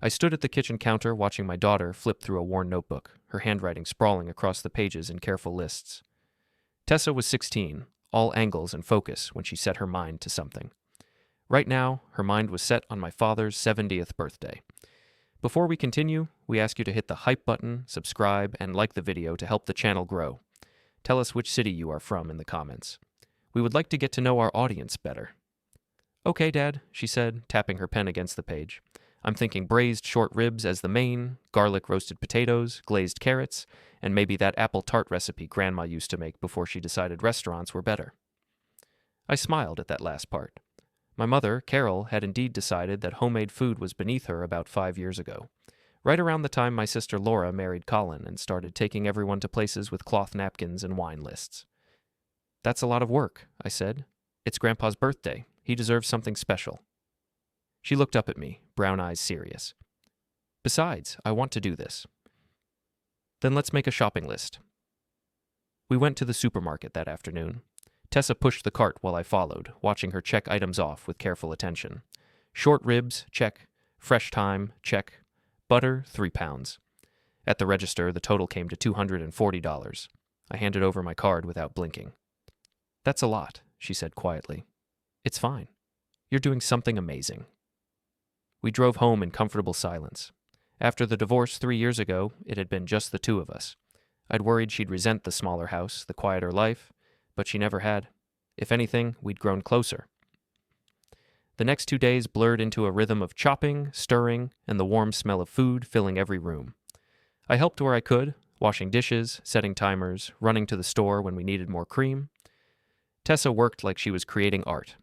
I stood at the kitchen counter watching my daughter flip through a worn notebook, her handwriting sprawling across the pages in careful lists. Tessa was 16, all angles and focus when she set her mind to something. Right now, her mind was set on my father's 70th birthday. Before we continue, we ask you to hit the hype button, subscribe, and like the video to help the channel grow. Tell us which city you are from in the comments. We would like to get to know our audience better. Okay, Dad, she said, tapping her pen against the page. I'm thinking braised short ribs as the main, garlic roasted potatoes, glazed carrots, and maybe that apple tart recipe Grandma used to make before she decided restaurants were better. I smiled at that last part. My mother, Carol, had indeed decided that homemade food was beneath her about 5 years ago, right around the time my sister Laura married Colin and started taking everyone to places with cloth napkins and wine lists. That's a lot of work, I said. It's Grandpa's birthday. He deserves something special. She looked up at me, brown eyes serious. Besides, I want to do this. Then let's make a shopping list. We went to the supermarket that afternoon. Tessa pushed the cart while I followed, watching her check items off with careful attention. Short ribs, check. Fresh thyme, check. Butter, 3 pounds. At the register, the total came to $240. I handed over my card without blinking. That's a lot, she said quietly. It's fine. You're doing something amazing. We drove home in comfortable silence. After the divorce 3 years ago, it had been just the two of us. I'd worried she'd resent the smaller house, the quieter life, but she never had. If anything, we'd grown closer. The next 2 days blurred into a rhythm of chopping, stirring, and the warm smell of food filling every room. I helped where I could, washing dishes, setting timers, running to the store when we needed more cream. Tessa worked like she was creating art.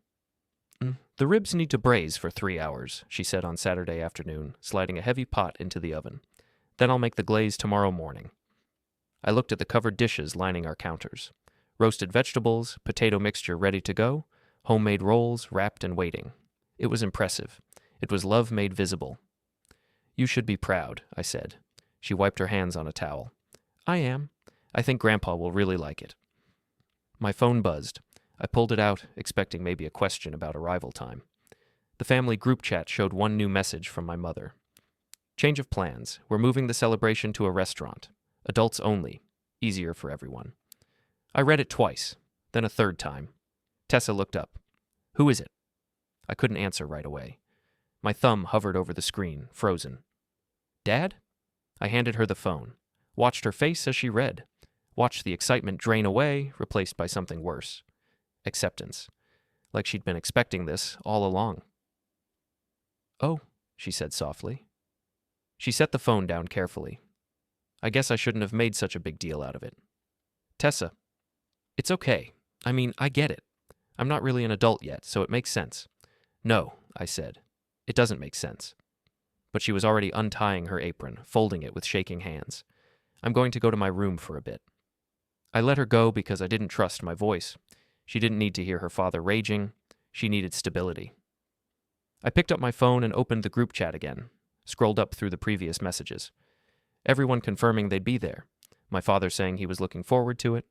The ribs need to braise for 3 hours, she said on Saturday afternoon, sliding a heavy pot into the oven. Then I'll make the glaze tomorrow morning. I looked at the covered dishes lining our counters. Roasted vegetables, potato mixture ready to go, homemade rolls wrapped and waiting. It was impressive. It was love made visible. You should be proud, I said. She wiped her hands on a towel. I am. I think Grandpa will really like it. My phone buzzed. I pulled it out, expecting maybe a question about arrival time. The family group chat showed one new message from my mother. Change of plans. We're moving the celebration to a restaurant. Adults only. Easier for everyone. I read it twice, then a third time. Tessa looked up. Who is it? I couldn't answer right away. My thumb hovered over the screen, frozen. Dad? I handed her the phone. Watched her face as she read. Watched the excitement drain away, replaced by something worse. Acceptance. Like she'd been expecting this all along. Oh, she said softly. She set the phone down carefully. I guess I shouldn't have made such a big deal out of it. Tessa. It's okay. I mean, I get it. I'm not really an adult yet, so it makes sense. No, I said. It doesn't make sense. But she was already untying her apron, folding it with shaking hands. I'm going to go to my room for a bit. I let her go because I didn't trust my voice. She didn't need to hear her father raging. She needed stability. I picked up my phone and opened the group chat again, scrolled up through the previous messages. Everyone confirming they'd be there. My father saying he was looking forward to it.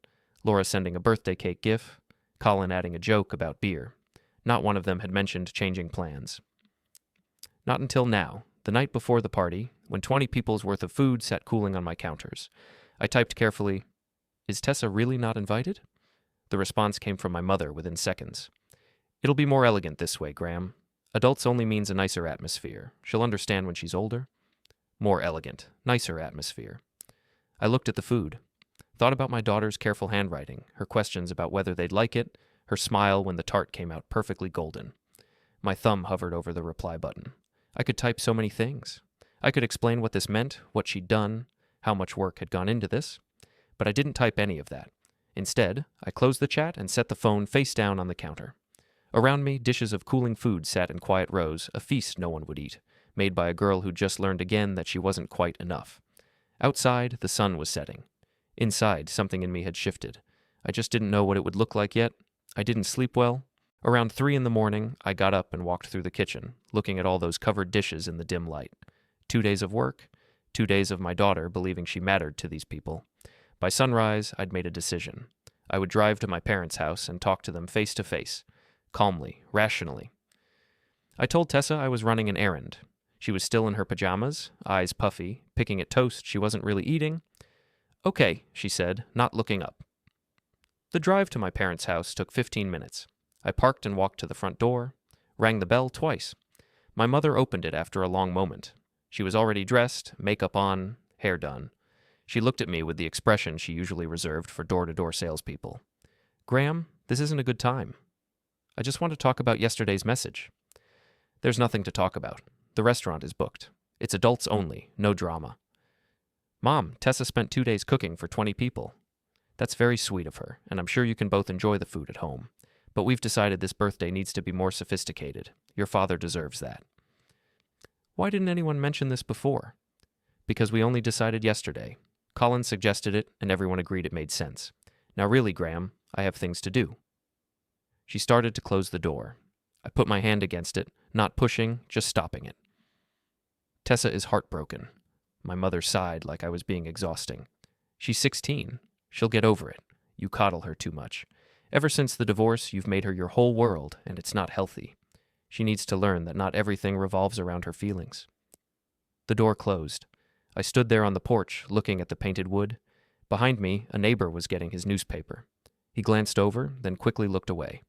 Laura sending a birthday cake gif. Colin adding a joke about beer. Not one of them had mentioned changing plans. Not until now, the night before the party, when 20 people's worth of food sat cooling on my counters. I typed carefully, "Is Tessa really not invited?" The response came from my mother within seconds. "It'll be more elegant this way, Graham. Adults only means a nicer atmosphere. She'll understand when she's older." More elegant, nicer atmosphere. I looked at the food. Thought about my daughter's careful handwriting, her questions about whether they'd like it, her smile when the tart came out perfectly golden. My thumb hovered over the reply button. I could type so many things. I could explain what this meant, what she'd done, how much work had gone into this. But I didn't type any of that. Instead, I closed the chat and set the phone face down on the counter. Around me, dishes of cooling food sat in quiet rows, a feast no one would eat, made by a girl who'd just learned again that she wasn't quite enough. Outside, the sun was setting. Inside, something in me had shifted. I just didn't know what it would look like yet. I didn't sleep well. Around 3 in the morning, I got up and walked through the kitchen, looking at all those covered dishes in the dim light. 2 days of work, 2 days of my daughter believing she mattered to these people. By sunrise, I'd made a decision. I would drive to my parents' house and talk to them face to face, calmly, rationally. I told Tessa I was running an errand. She was still in her pajamas, eyes puffy, picking at toast she wasn't really eating. "Okay," she said, not looking up. The drive to my parents' house took 15 minutes. I parked and walked to the front door, rang the bell twice. My mother opened it after a long moment. She was already dressed, makeup on, hair done. She looked at me with the expression she usually reserved for door-to-door salespeople. "Graham, this isn't a good time. I just want to talk about yesterday's message." "There's nothing to talk about. The restaurant is booked. It's adults only, no drama." "Mom, Tessa spent 2 days cooking for 20 people. That's very sweet of her, and I'm sure you can both enjoy the food at home. But we've decided this birthday needs to be more sophisticated. Your father deserves that." "Why didn't anyone mention this before?" "Because we only decided yesterday. Colin suggested it, and everyone agreed it made sense. Now really, Graham, I have things to do." She started to close the door. I put my hand against it, not pushing, just stopping it. "Tessa is heartbroken." My mother sighed like I was being exhausting. "She's 16. She'll get over it. You coddle her too much. Ever since the divorce, you've made her your whole world, and it's not healthy. She needs to learn that not everything revolves around her feelings." The door closed. I stood there on the porch, looking at the painted wood. Behind me, a neighbor was getting his newspaper. He glanced over, then quickly looked away.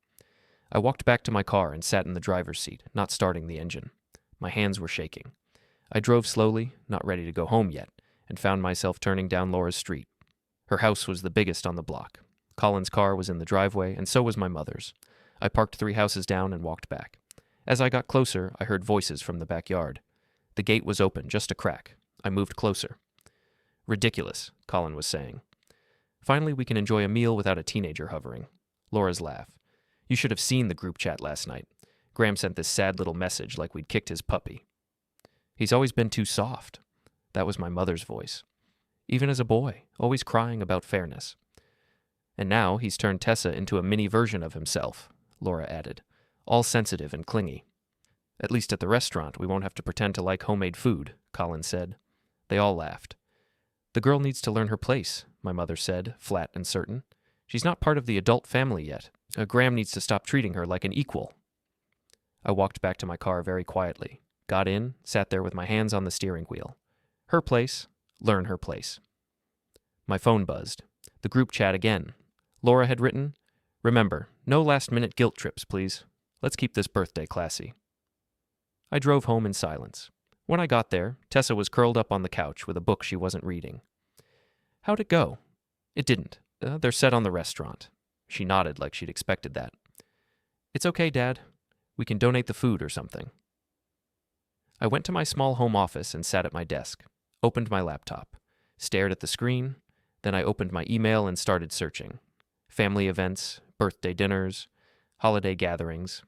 I walked back to my car and sat in the driver's seat, not starting the engine. My hands were shaking. I drove slowly, not ready to go home yet, and found myself turning down Laura's street. Her house was the biggest on the block. Colin's car was in the driveway, and so was my mother's. I parked 3 houses down and walked back. As I got closer, I heard voices from the backyard. The gate was open, just a crack. I moved closer. "Ridiculous," Colin was saying. "Finally, we can enjoy a meal without a teenager hovering." Laura's laugh. "You should have seen the group chat last night. Graham sent this sad little message like we'd kicked his puppy." "He's always been too soft." That was my mother's voice. "Even as a boy, always crying about fairness." "And now he's turned Tessa into a mini version of himself," Laura added, "all sensitive and clingy." "At least at the restaurant, we won't have to pretend to like homemade food," Colin said. They all laughed. "The girl needs to learn her place," my mother said, flat and certain. "She's not part of the adult family yet. Graham needs to stop treating her like an equal." I walked back to my car very quietly, got in, sat there with my hands on the steering wheel. Her place, learn her place. My phone buzzed. The group chat again. Laura had written, "Remember, no last-minute guilt trips, please. Let's keep this birthday classy." I drove home in silence. When I got there, Tessa was curled up on the couch with a book she wasn't reading. "How'd it go?" "It didn't. They're set on the restaurant." She nodded like she'd expected that. "It's okay, Dad. We can donate the food or something." I went to my small home office and sat at my desk, opened my laptop, stared at the screen, then I opened my email and started searching. Family events, birthday dinners, holiday gatherings,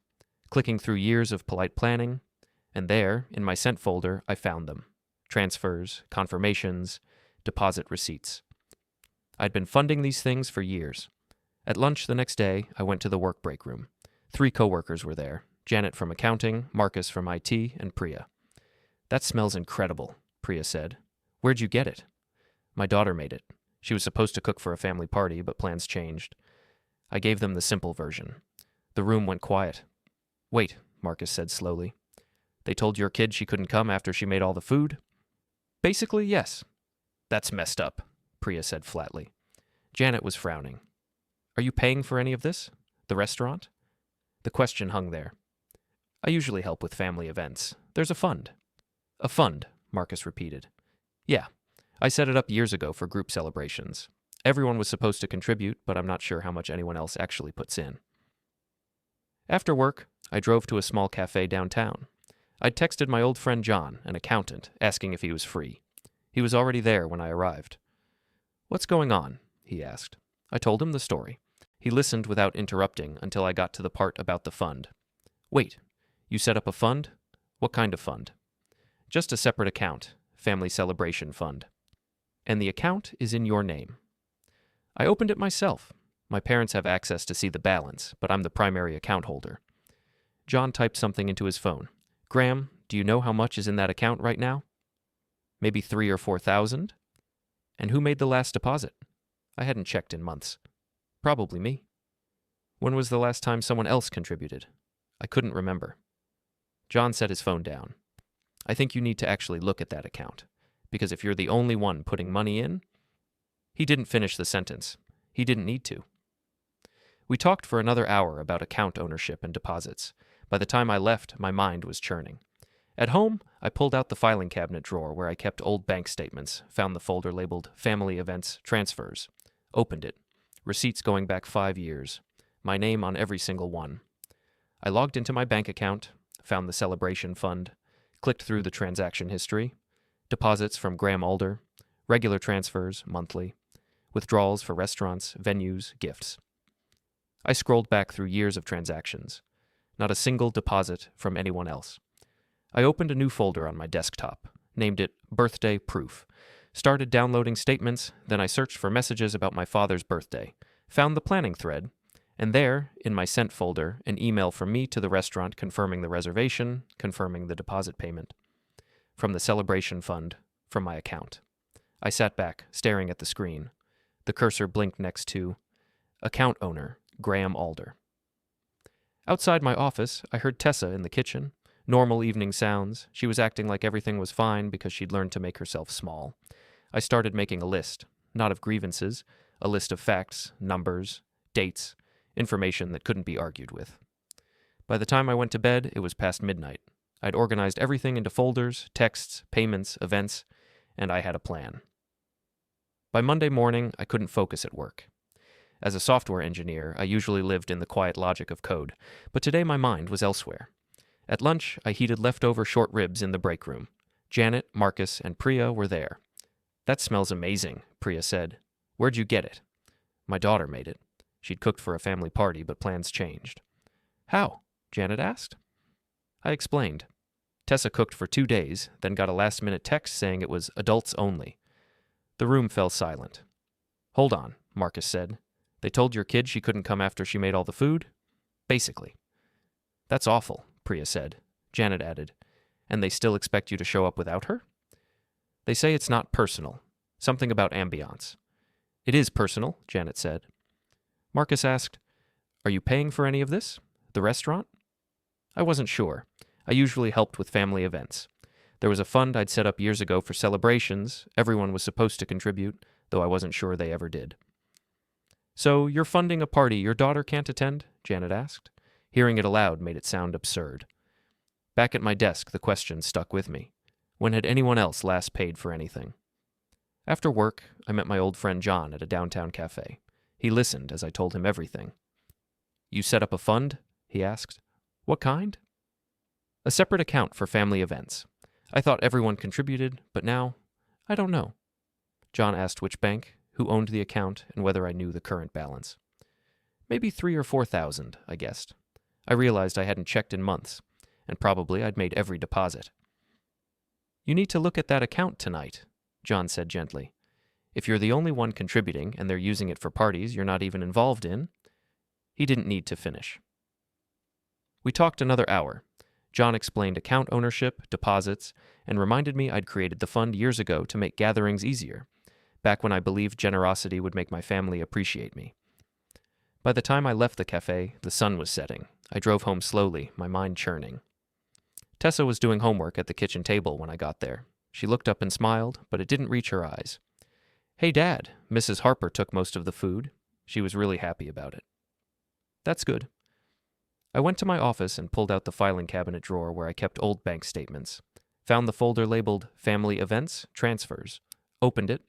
clicking through years of polite planning, and there, in my sent folder, I found them. Transfers, confirmations, deposit receipts. I'd been funding these things for years. At lunch the next day, I went to the work break room. 3 coworkers were there, Janet from accounting, Marcus from IT, and Priya. "That smells incredible," Priya said. "Where'd you get it?" "My daughter made it. She was supposed to cook for a family party, but plans changed." I gave them the simple version. The room went quiet. "Wait," Marcus said slowly. "They told your kid she couldn't come after she made all the food?" "Basically, yes." "That's messed up," Priya said flatly. Janet was frowning. "Are you paying for any of this? The restaurant?" The question hung there. "I usually help with family events. There's a fund." "A fund," Marcus repeated. "Yeah. I set it up years ago for group celebrations. Everyone was supposed to contribute, but I'm not sure how much anyone else actually puts in." After work, I drove to a small cafe downtown. I'd texted my old friend John, an accountant, asking if he was free. He was already there when I arrived. "What's going on?" he asked. I told him the story. He listened without interrupting until I got to the part about the fund. "Wait, you set up a fund? What kind of fund?" "Just a separate account, Family Celebration Fund. And the account is in your name." "I opened it myself. My parents have access to see the balance, but I'm the primary account holder." John typed something into his phone. "Graham, do you know how much is in that account right now?" "Maybe 3,000 or 4,000. "And who made the last deposit?" I hadn't checked in months. "Probably me." "When was the last time someone else contributed?" I couldn't remember. John set his phone down. I think you need to actually look at that account. Because if you're the only one putting money in... He didn't finish the sentence. He didn't need to. We talked for another hour about account ownership and deposits. By the time I left, my mind was churning. At home, I pulled out the filing cabinet drawer where I kept old bank statements, found the folder labeled Family Events Transfers, opened it. Receipts going back 5 years. My name on every single one. I logged into my bank account, found the celebration fund, clicked through the transaction history, deposits from Graham Alder, regular transfers, monthly, withdrawals for restaurants, venues, gifts. I scrolled back through years of transactions. Not a single deposit from anyone else. I opened a new folder on my desktop, named it Birthday Proof, started downloading statements, then I searched for messages about my father's birthday, found the planning thread, and there, in my sent folder, an email from me to the restaurant confirming the reservation, confirming the deposit payment, from the celebration fund, from my account. I sat back, staring at the screen. The cursor blinked next to Account Owner, Graham Alder. Outside my office, I heard Tessa in the kitchen. Normal evening sounds. She was acting like everything was fine because she'd learned to make herself small. I started making a list, not of grievances, a list of facts, numbers, dates, information that couldn't be argued with. By the time I went to bed, it was past midnight. I'd organized everything into folders, texts, payments, events, and I had a plan. By Monday morning, I couldn't focus at work. As a software engineer, I usually lived in the quiet logic of code, but today my mind was elsewhere. At lunch, I heated leftover short ribs in the break room. Janet, Marcus, and Priya were there. "That smells amazing," Priya said. "Where'd you get it?" "My daughter made it. She'd cooked for a family party, but plans changed." "How?" Janet asked. I explained. Tessa cooked for 2 days, then got a last-minute text saying it was adults only. The room fell silent. "Hold on," Marcus said. "They told your kid she couldn't come after she made all the food?" "Basically." "That's awful," Priya said. Janet added, "And they still expect you to show up without her?" "They say it's not personal. Something about ambiance." "It is personal," Janet said. Marcus asked, "Are you paying for any of this? The restaurant?" I wasn't sure. I usually helped with family events. There was a fund I'd set up years ago for celebrations. Everyone was supposed to contribute, though I wasn't sure they ever did. "So you're funding a party your daughter can't attend?" Janet asked. Hearing it aloud made it sound absurd. Back at my desk, the question stuck with me. When had anyone else last paid for anything? After work, I met my old friend John at a downtown cafe. He listened as I told him everything. "You set up a fund?" he asked. "What kind?" "A separate account for family events. I thought everyone contributed, but now, I don't know." John asked which bank, who owned the account, and whether I knew the current balance. "Maybe 3,000 or 4,000, I guessed. I realized I hadn't checked in months, and probably I'd made every deposit. "You need to look at that account tonight," John said gently. "If you're the only one contributing and they're using it for parties you're not even involved in..." He didn't need to finish. We talked another hour. John explained account ownership, deposits, and reminded me I'd created the fund years ago to make gatherings easier, back when I believed generosity would make my family appreciate me. By the time I left the cafe, the sun was setting. I drove home slowly, my mind churning. Tessa was doing homework at the kitchen table when I got there. She looked up and smiled, but it didn't reach her eyes. "Hey, Dad, Mrs. Harper took most of the food." She was really happy about it. "That's good." I went to my office and pulled out the filing cabinet drawer where I kept old bank statements. Found the folder labeled Family Events Transfers. Opened it.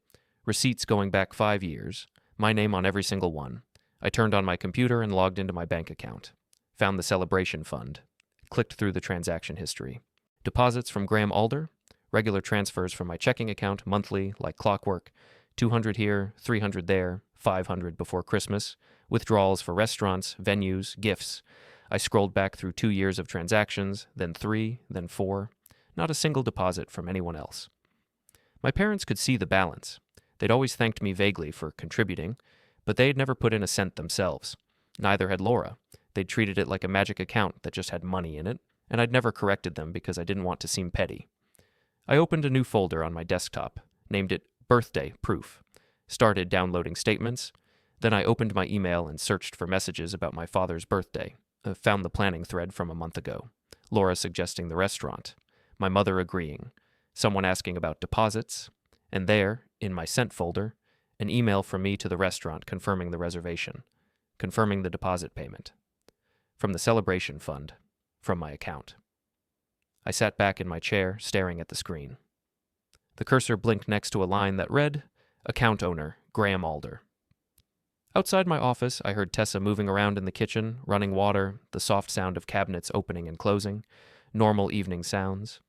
Receipts going back 5 years. My name on every single one. I turned on my computer and logged into my bank account. Found the celebration fund. Clicked through the transaction history. Deposits from Graham Alder. Regular transfers from my checking account monthly, like clockwork. 200 here, 300 there, 500 before Christmas. Withdrawals for restaurants, venues, gifts. I scrolled back through 2 years of transactions, then 3, then 4. Not a single deposit from anyone else. My parents could see the balance. They'd always thanked me vaguely for contributing, but they had never put in a cent themselves. Neither had Laura. They'd treated it like a magic account that just had money in it, and I'd never corrected them because I didn't want to seem petty. I opened a new folder on my desktop, named it Birthday Proof, started downloading statements, then I opened my email and searched for messages about my father's birthday, found the planning thread from a month ago, Laura suggesting the restaurant, my mother agreeing, someone asking about deposits, and there, in my sent folder, an email from me to the restaurant confirming the reservation, confirming the deposit payment. From the celebration fund, from my account. I sat back in my chair, staring at the screen. The cursor blinked next to a line that read, Account owner, Graham Alder. Outside my office, I heard Tessa moving around in the kitchen, running water, the soft sound of cabinets opening and closing, normal evening sounds.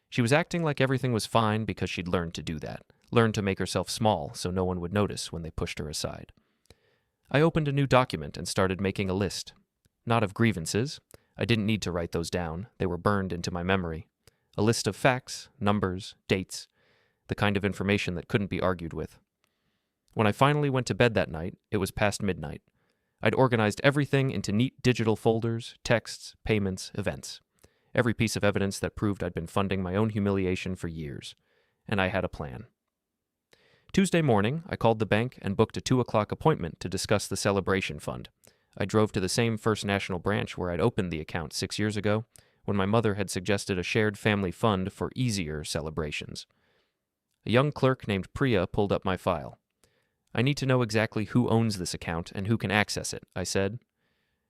She was acting like everything was fine because she'd learned to do that, learned to make herself small so no one would notice when they pushed her aside. I opened a new document and started making a list. Not of grievances. I didn't need to write those down. They were burned into my memory. A list of facts, numbers, dates, the kind of information that couldn't be argued with. When I finally went to bed that night, it was past midnight. I'd organized everything into neat digital folders, texts, payments, events. Every piece of evidence that proved I'd been funding my own humiliation for years. And I had a plan. Tuesday morning, I called the bank and booked a 2:00 appointment to discuss the celebration fund. I drove to the same First National branch where I'd opened the account 6 years ago, when my mother had suggested a shared family fund for easier celebrations. A young clerk named Priya pulled up my file. I need to know exactly who owns this account and who can access it, I said.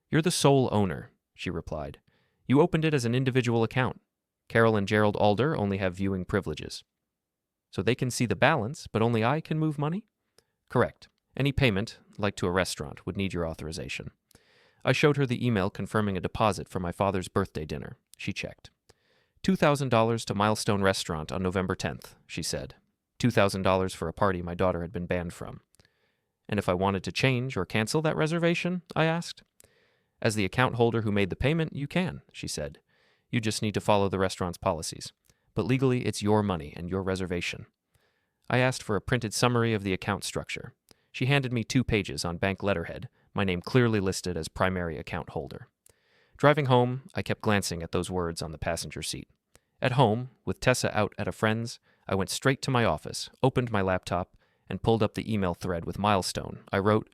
You're the sole owner, she replied. You opened it as an individual account. Carol and Gerald Alder only have viewing privileges. So they can see the balance, but only I can move money? Correct. Any payment, like to a restaurant, would need your authorization. I showed her the email confirming a deposit for my father's birthday dinner. She checked. $2,000 to Milestone Restaurant on November 10th, she said. $2,000 for a party my daughter had been banned from. And if I wanted to change or cancel that reservation, I asked. As the account holder who made the payment, you can, she said. You just need to follow the restaurant's policies. But legally, it's your money and your reservation. I asked for a printed summary of the account structure. She handed me 2 pages on bank letterhead, my name clearly listed as primary account holder. Driving home, I kept glancing at those words on the passenger seat. At home, with Tessa out at a friend's, I went straight to my office, opened my laptop, and pulled up the email thread with Milestone. I wrote,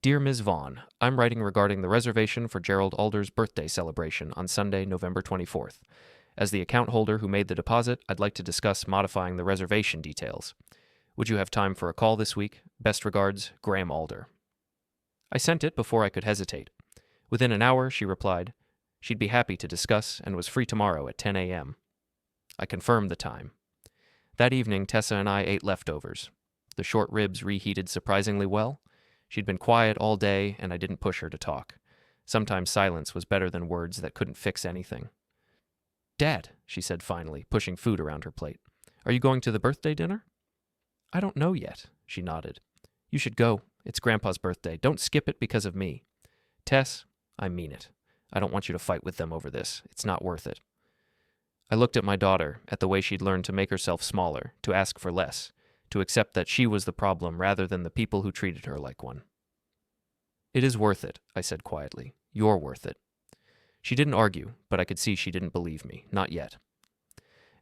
Dear Ms. Vaughn, I'm writing regarding the reservation for Gerald Alder's birthday celebration on Sunday, November 24th. As the account holder who made the deposit, I'd like to discuss modifying the reservation details. Would you have time for a call this week? Best regards, Graham Alder. I sent it before I could hesitate. Within an hour, she replied. She'd be happy to discuss and was free tomorrow at 10 a.m. I confirmed the time. That evening, Tessa and I ate leftovers. The short ribs reheated surprisingly well. She'd been quiet all day, and I didn't push her to talk. Sometimes silence was better than words that couldn't fix anything. Dad, she said finally, pushing food around her plate. Are you going to the birthday dinner? I don't know yet, she nodded. You should go. It's Grandpa's birthday. Don't skip it because of me. Tess, I mean it. I don't want you to fight with them over this. It's not worth it. I looked at my daughter, at the way she'd learned to make herself smaller, to ask for less, to accept that she was the problem rather than the people who treated her like one. It is worth it, I said quietly. You're worth it. She didn't argue, but I could see she didn't believe me. Not yet.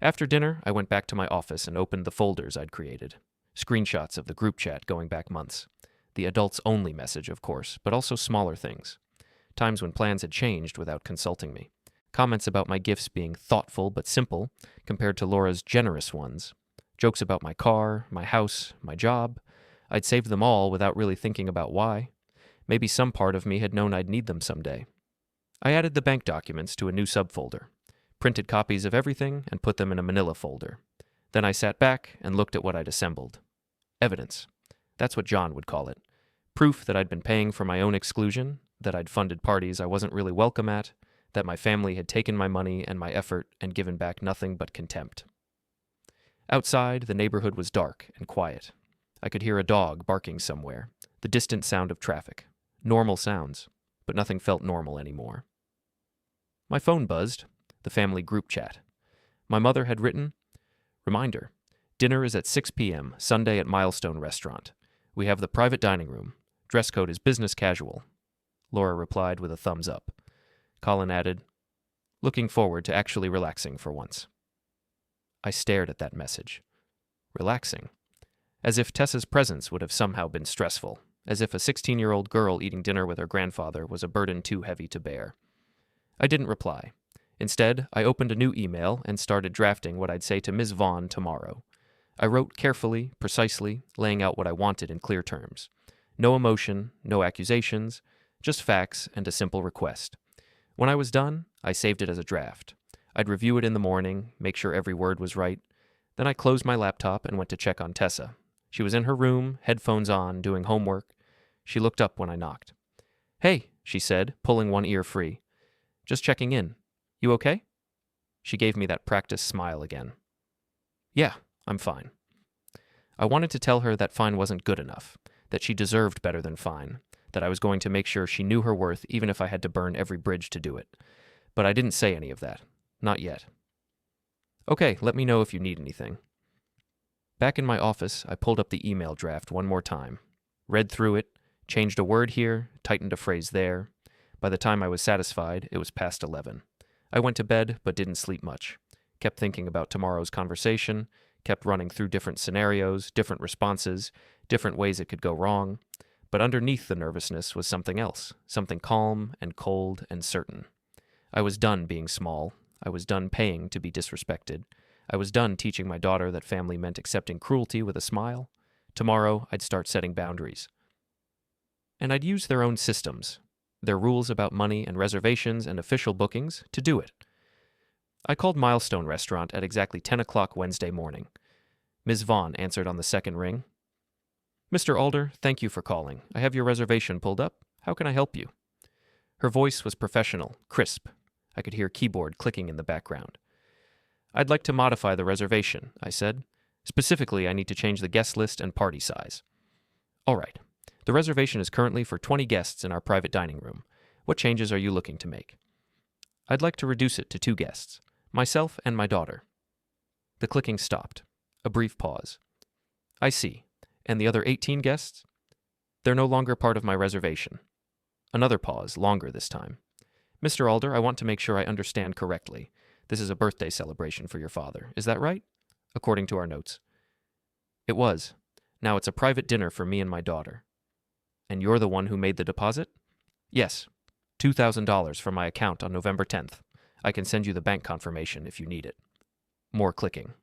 After dinner, I went back to my office and opened the folders I'd created. Screenshots of the group chat going back months. The adults-only message, of course, but also smaller things. Times when plans had changed without consulting me. Comments about my gifts being thoughtful but simple compared to Laura's generous ones. Jokes about my car, my house, my job. I'd saved them all without really thinking about why. Maybe some part of me had known I'd need them someday. I added the bank documents to a new subfolder, printed copies of everything, and put them in a manila folder. Then I sat back and looked at what I'd assembled. Evidence. That's what John would call it. Proof that I'd been paying for my own exclusion, that I'd funded parties I wasn't really welcome at, that my family had taken my money and my effort and given back nothing but contempt. Outside, the neighborhood was dark and quiet. I could hear a dog barking somewhere, the distant sound of traffic. Normal sounds, but nothing felt normal anymore. My phone buzzed, the family group chat. My mother had written, Reminder, dinner is at 6 p.m., Sunday at Milestone Restaurant. We have the private dining room. Dress code is business casual. Laura replied with a thumbs up. Colin added, Looking forward to actually relaxing for once. I stared at that message. Relaxing. As if Tessa's presence would have somehow been stressful. As if a 16-year-old girl eating dinner with her grandfather was a burden too heavy to bear. I didn't reply. Instead, I opened a new email and started drafting what I'd say to Ms. Vaughn tomorrow. I wrote carefully, precisely, laying out what I wanted in clear terms. No emotion, no accusations, just facts and a simple request. When I was done, I saved it as a draft. I'd review it in the morning, make sure every word was right. Then I closed my laptop and went to check on Tessa. She was in her room, headphones on, doing homework. She looked up when I knocked. "Hey," she said, pulling one ear free. "Just checking in. You okay?" She gave me that practice smile again. "Yeah, I'm fine." I wanted to tell her that fine wasn't good enough, that she deserved better than fine, that I was going to make sure she knew her worth even if I had to burn every bridge to do it. But I didn't say any of that. Not yet. "Okay, let me know if you need anything." Back in my office, I pulled up the email draft one more time, read through it, changed a word here, tightened a phrase there. By the time I was satisfied, it was past 11. I went to bed, but didn't sleep much. Kept thinking about tomorrow's conversation, kept running through different scenarios, different responses, different ways it could go wrong. But underneath the nervousness was something else, something calm and cold and certain. I was done being small. I was done paying to be disrespected. I was done teaching my daughter that family meant accepting cruelty with a smile. Tomorrow, I'd start setting boundaries. And I'd use their own systems, their rules about money and reservations and official bookings, to do it. I called Milestone Restaurant at exactly 10 o'clock Wednesday morning. Ms. Vaughn answered on the second ring. "Mr. Alder, thank you for calling. I have your reservation pulled up. How can I help you?" Her voice was professional, crisp. I could hear keyboard clicking in the background. "I'd like to modify the reservation," I said. "Specifically, I need to change the guest list and party size." "All right. The reservation is currently for 20 guests in our private dining room. What changes are you looking to make?" "I'd like to reduce it to 2 guests, myself and my daughter." The clicking stopped. A brief pause. "I see. And the other 18 guests?" "They're no longer part of my reservation." Another pause, longer this time. "Mr. Alder, I want to make sure I understand correctly. This is a birthday celebration for your father. Is that right?" "According to our notes." "It was. Now it's a private dinner for me and my daughter." "And you're the one who made the deposit?" "Yes. $2,000 from my account on November 10th. I can send you the bank confirmation if you need it." More clicking.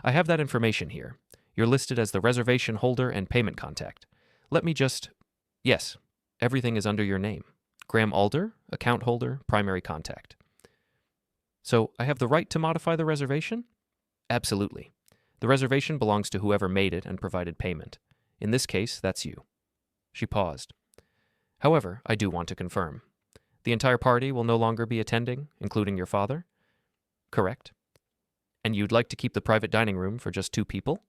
"I have that information here. You're listed as the reservation holder and payment contact. Let me just... Yes, everything is under your name. Graham Alder, account holder, primary contact." "So I have the right to modify the reservation?" "Absolutely. The reservation belongs to whoever made it and provided payment. In this case, that's you." She paused. "However, I do want to confirm. The entire party will no longer be attending, including your father?" "Correct." "And you'd like to keep the private dining room for just 2 people?"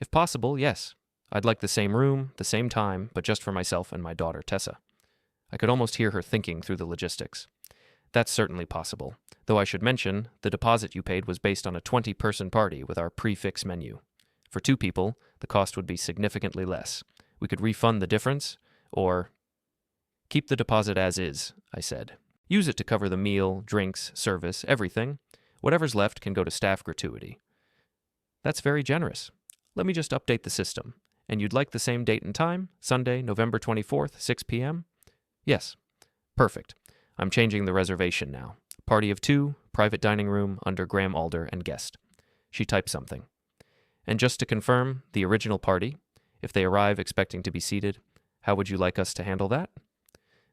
"If possible, yes. I'd like the same room, the same time, but just for myself and my daughter, Tessa." I could almost hear her thinking through the logistics. "That's certainly possible, though I should mention the deposit you paid was based on a 20-person party with our prix-fixe menu. For 2 people, the cost would be significantly less. We could refund the difference, or..." "Keep the deposit as is," I said. "Use it to cover the meal, drinks, service, everything. Whatever's left can go to staff gratuity." "That's very generous. Let me just update the system. And you'd like the same date and time, Sunday, November 24th, 6 p.m.? "Yes." "Perfect. I'm changing the reservation now. Party of 2, private dining room, under Graham Alder and guest." She typed something. "And just to confirm, the original party, if they arrive expecting to be seated, how would you like us to handle that?"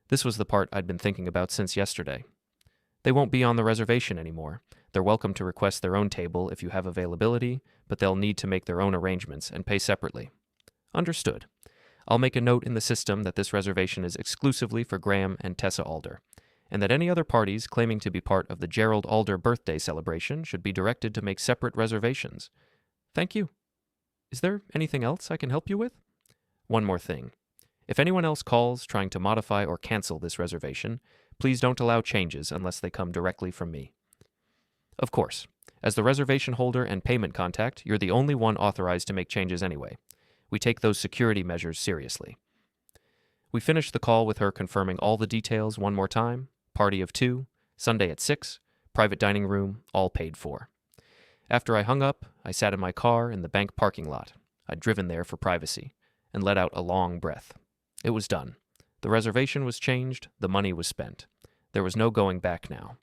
This was the part I'd been thinking about since yesterday. "They won't be on the reservation anymore. They're welcome to request their own table if you have availability, but they'll need to make their own arrangements and pay separately." "Understood. I'll make a note in the system that this reservation is exclusively for Graham and Tessa Alder, and that any other parties claiming to be part of the Gerald Alder birthday celebration should be directed to make separate reservations. Thank you. Is there anything else I can help you with?" "One more thing. If anyone else calls trying to modify or cancel this reservation, please don't allow changes unless they come directly from me." "Of course. As the reservation holder and payment contact, you're the only one authorized to make changes anyway. We take those security measures seriously." We finished the call with her confirming all the details one more time. Party of 2, Sunday at 6, private dining room, all paid for. After I hung up, I sat in my car in the bank parking lot. I'd driven there for privacy, and let out a long breath. It was done. The reservation was changed, the money was spent. There was no going back now.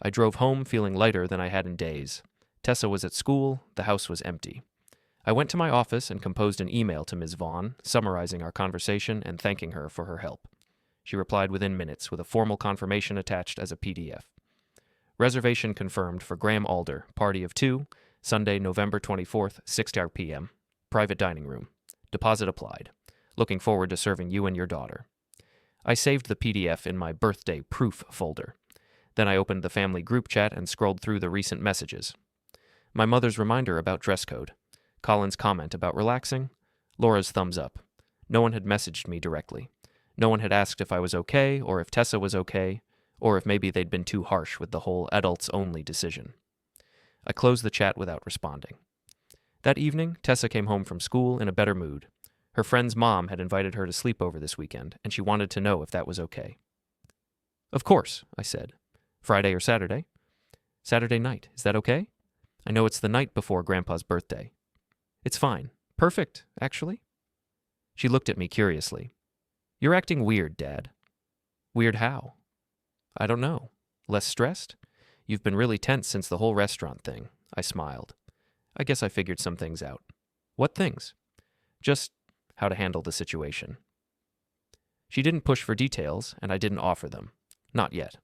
I drove home feeling lighter than I had in days. Tessa was at school, the house was empty. I went to my office and composed an email to Ms. Vaughn, summarizing our conversation and thanking her for her help. She replied within minutes with a formal confirmation attached as a PDF. Reservation confirmed for Graham Alder, party of 2, Sunday, November 24th, 6 p.m. Private dining room. Deposit applied. Looking forward to serving you and your daughter. I saved the PDF in my birthday proof folder. Then I opened the family group chat and scrolled through the recent messages. My mother's reminder about dress code. Colin's comment about relaxing. Laura's thumbs up. No one had messaged me directly. No one had asked if I was okay, or if Tessa was okay, or if maybe they'd been too harsh with the whole adults-only decision. I closed the chat without responding. That evening, Tessa came home from school in a better mood. Her friend's mom had invited her to sleep over this weekend, and she wanted to know if that was okay. Of course, I said. Friday or Saturday? Saturday night, is that okay? I know it's the night before Grandpa's birthday. It's fine. Perfect, actually. She looked at me curiously. You're acting weird, Dad. Weird how? I don't know. Less stressed? You've been really tense since the whole restaurant thing. I smiled. I guess I figured some things out. What things? Just how to handle the situation. She didn't push for details, and I didn't offer them. Not yet.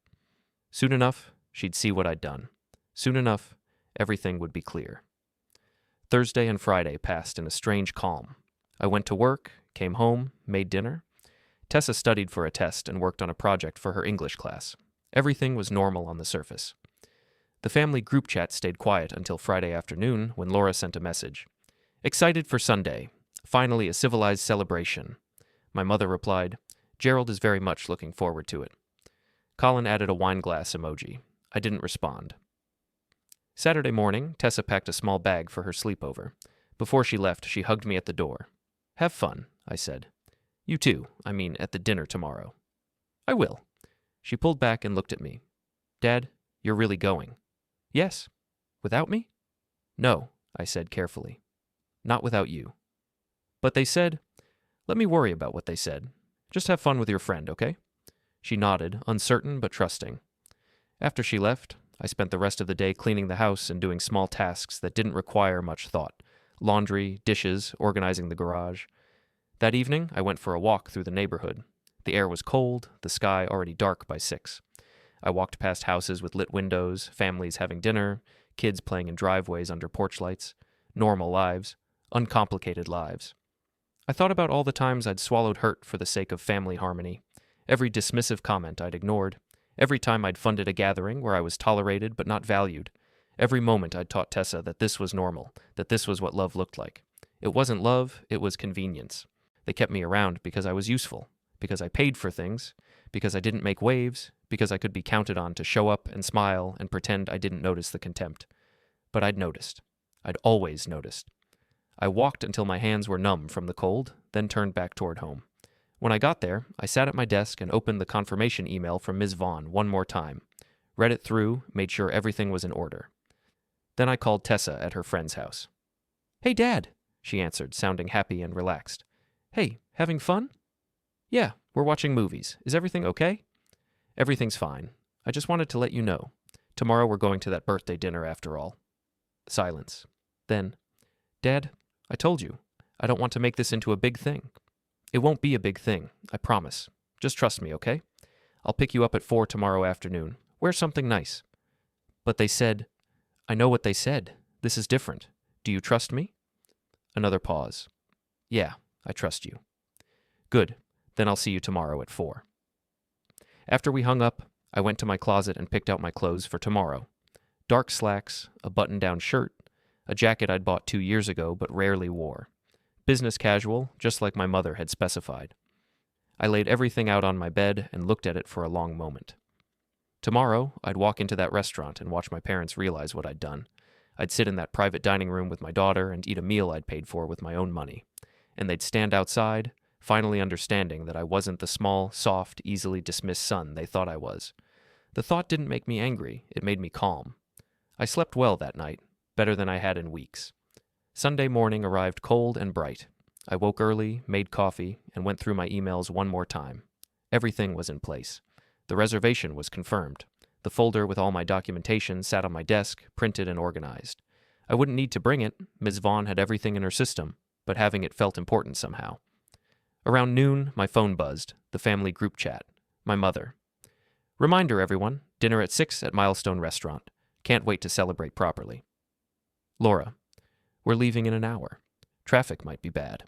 Soon enough, she'd see what I'd done. Soon enough, everything would be clear. Thursday and Friday passed in a strange calm. I went to work, came home, made dinner. Tessa studied for a test and worked on a project for her English class. Everything was normal on the surface. The family group chat stayed quiet until Friday afternoon when Laura sent a message. Excited for Sunday. Finally a civilized celebration. My mother replied, Gerald is very much looking forward to it. Colin added a wine glass emoji. I didn't respond. Saturday morning, Tessa packed a small bag for her sleepover. Before she left, she hugged me at the door. Have fun, I said. You too, at the dinner tomorrow. I will. She pulled back and looked at me. Dad, you're really going? Yes. Without me? No, I said carefully. Not without you. But they said, let me worry about what they said. Just have fun with your friend, okay? She nodded, uncertain but trusting. After she left, I spent the rest of the day cleaning the house and doing small tasks that didn't require much thought. Laundry, dishes, organizing the garage. That evening, I went for a walk through the neighborhood. The air was cold, the sky already dark by 6. I walked past houses with lit windows, families having dinner, kids playing in driveways under porch lights. Normal lives. Uncomplicated lives. I thought about all the times I'd swallowed hurt for the sake of family harmony. Every dismissive comment I'd ignored. Every time I'd funded a gathering where I was tolerated but not valued. Every moment I'd taught Tessa that this was normal, that this was what love looked like. It wasn't love, it was convenience. They kept me around because I was useful, because I paid for things, because I didn't make waves, because I could be counted on to show up and smile and pretend I didn't notice the contempt. But I'd noticed. I'd always noticed. I walked until my hands were numb from the cold, then turned back toward home. When I got there, I sat at my desk and opened the confirmation email from Ms. Vaughn one more time, read it through, made sure everything was in order. Then I called Tessa at her friend's house. Hey, Dad, she answered, sounding happy and relaxed. Hey, having fun? Yeah, we're watching movies. Is everything okay? Everything's fine. I just wanted to let you know. Tomorrow we're going to that birthday dinner after all. Silence. Then, Dad, I told you, I don't want to make this into a big thing. It won't be a big thing, I promise. Just trust me, okay? I'll pick you up at 4 tomorrow afternoon. Wear something nice. But they said, I know what they said. This is different. Do you trust me? Another pause. Yeah, I trust you. Good. Then I'll see you tomorrow at 4. After we hung up, I went to my closet and picked out my clothes for tomorrow. Dark slacks, a button-down shirt, a jacket I'd bought 2 years ago but rarely wore. Business casual, just like my mother had specified. I laid everything out on my bed and looked at it for a long moment. Tomorrow, I'd walk into that restaurant and watch my parents realize what I'd done. I'd sit in that private dining room with my daughter and eat a meal I'd paid for with my own money. And they'd stand outside, finally understanding that I wasn't the small, soft, easily dismissed son they thought I was. The thought didn't make me angry, it made me calm. I slept well that night, better than I had in weeks. Sunday morning arrived cold and bright. I woke early, made coffee, and went through my emails one more time. Everything was in place. The reservation was confirmed. The folder with all my documentation sat on my desk, printed and organized. I wouldn't need to bring it. Ms. Vaughn had everything in her system, but having it felt important somehow. Around noon, my phone buzzed, the family group chat. My mother. Reminder, everyone, dinner at 6 at Milestone Restaurant. Can't wait to celebrate properly. Laura. We're leaving in an hour. Traffic might be bad.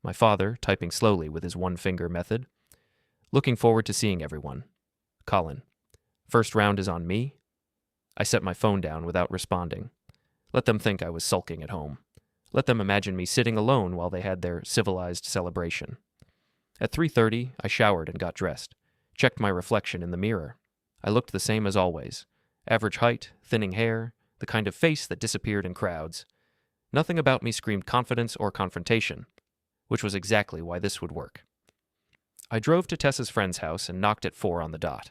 My father, typing slowly with his one-finger method. Looking forward to seeing everyone. Colin. First round is on me? I set my phone down without responding. Let them think I was sulking at home. Let them imagine me sitting alone while they had their civilized celebration. At 3:30, I showered and got dressed. Checked my reflection in the mirror. I looked the same as always. Average height, thinning hair, the kind of face that disappeared in crowds. Nothing about me screamed confidence or confrontation, which was exactly why this would work. I drove to Tessa's friend's house and knocked at 4 on the dot.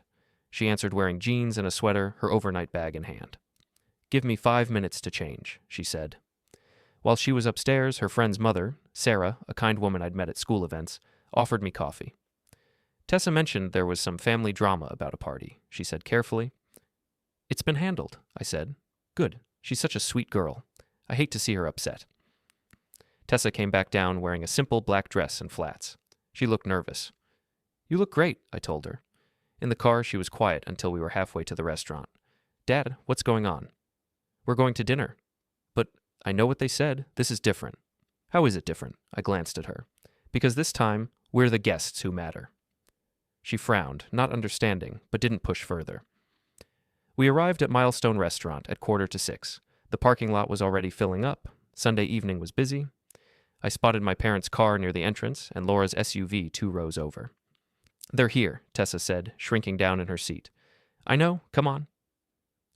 She answered wearing jeans and a sweater, her overnight bag in hand. Give me 5 minutes to change, she said. While she was upstairs, her friend's mother, Sarah, a kind woman I'd met at school events, offered me coffee. Tessa mentioned there was some family drama about a party, she said carefully. It's been handled, I said. Good. She's such a sweet girl. I hate to see her upset. Tessa came back down wearing a simple black dress and flats. She looked nervous. You look great, I told her. In the car, she was quiet until we were halfway to the restaurant. Dad, what's going on? We're going to dinner. But I know what they said. This is different. How is it different? I glanced at her. Because this time, we're the guests who matter. She frowned, not understanding, but didn't push further. We arrived at Milestone Restaurant at 5:45. The parking lot was already filling up. Sunday evening was busy. I spotted my parents' car near the entrance and Laura's SUV 2 rows over. They're here, Tessa said, shrinking down in her seat. I know, come on.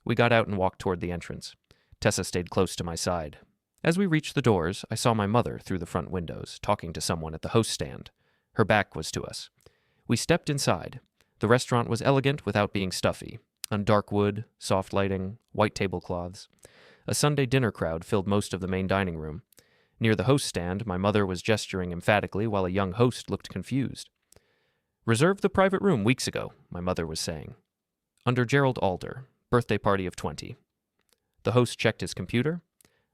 We got out and walked toward the entrance. Tessa stayed close to my side. As we reached the doors, I saw my mother through the front windows, talking to someone at the host stand. Her back was to us. We stepped inside. The restaurant was elegant without being stuffy. On dark wood, soft lighting, white tablecloths. A Sunday dinner crowd filled most of the main dining room. Near the host stand, my mother was gesturing emphatically while a young host looked confused. Reserved the private room weeks ago, my mother was saying. Under Gerald Alder, birthday party of 20. The host checked his computer.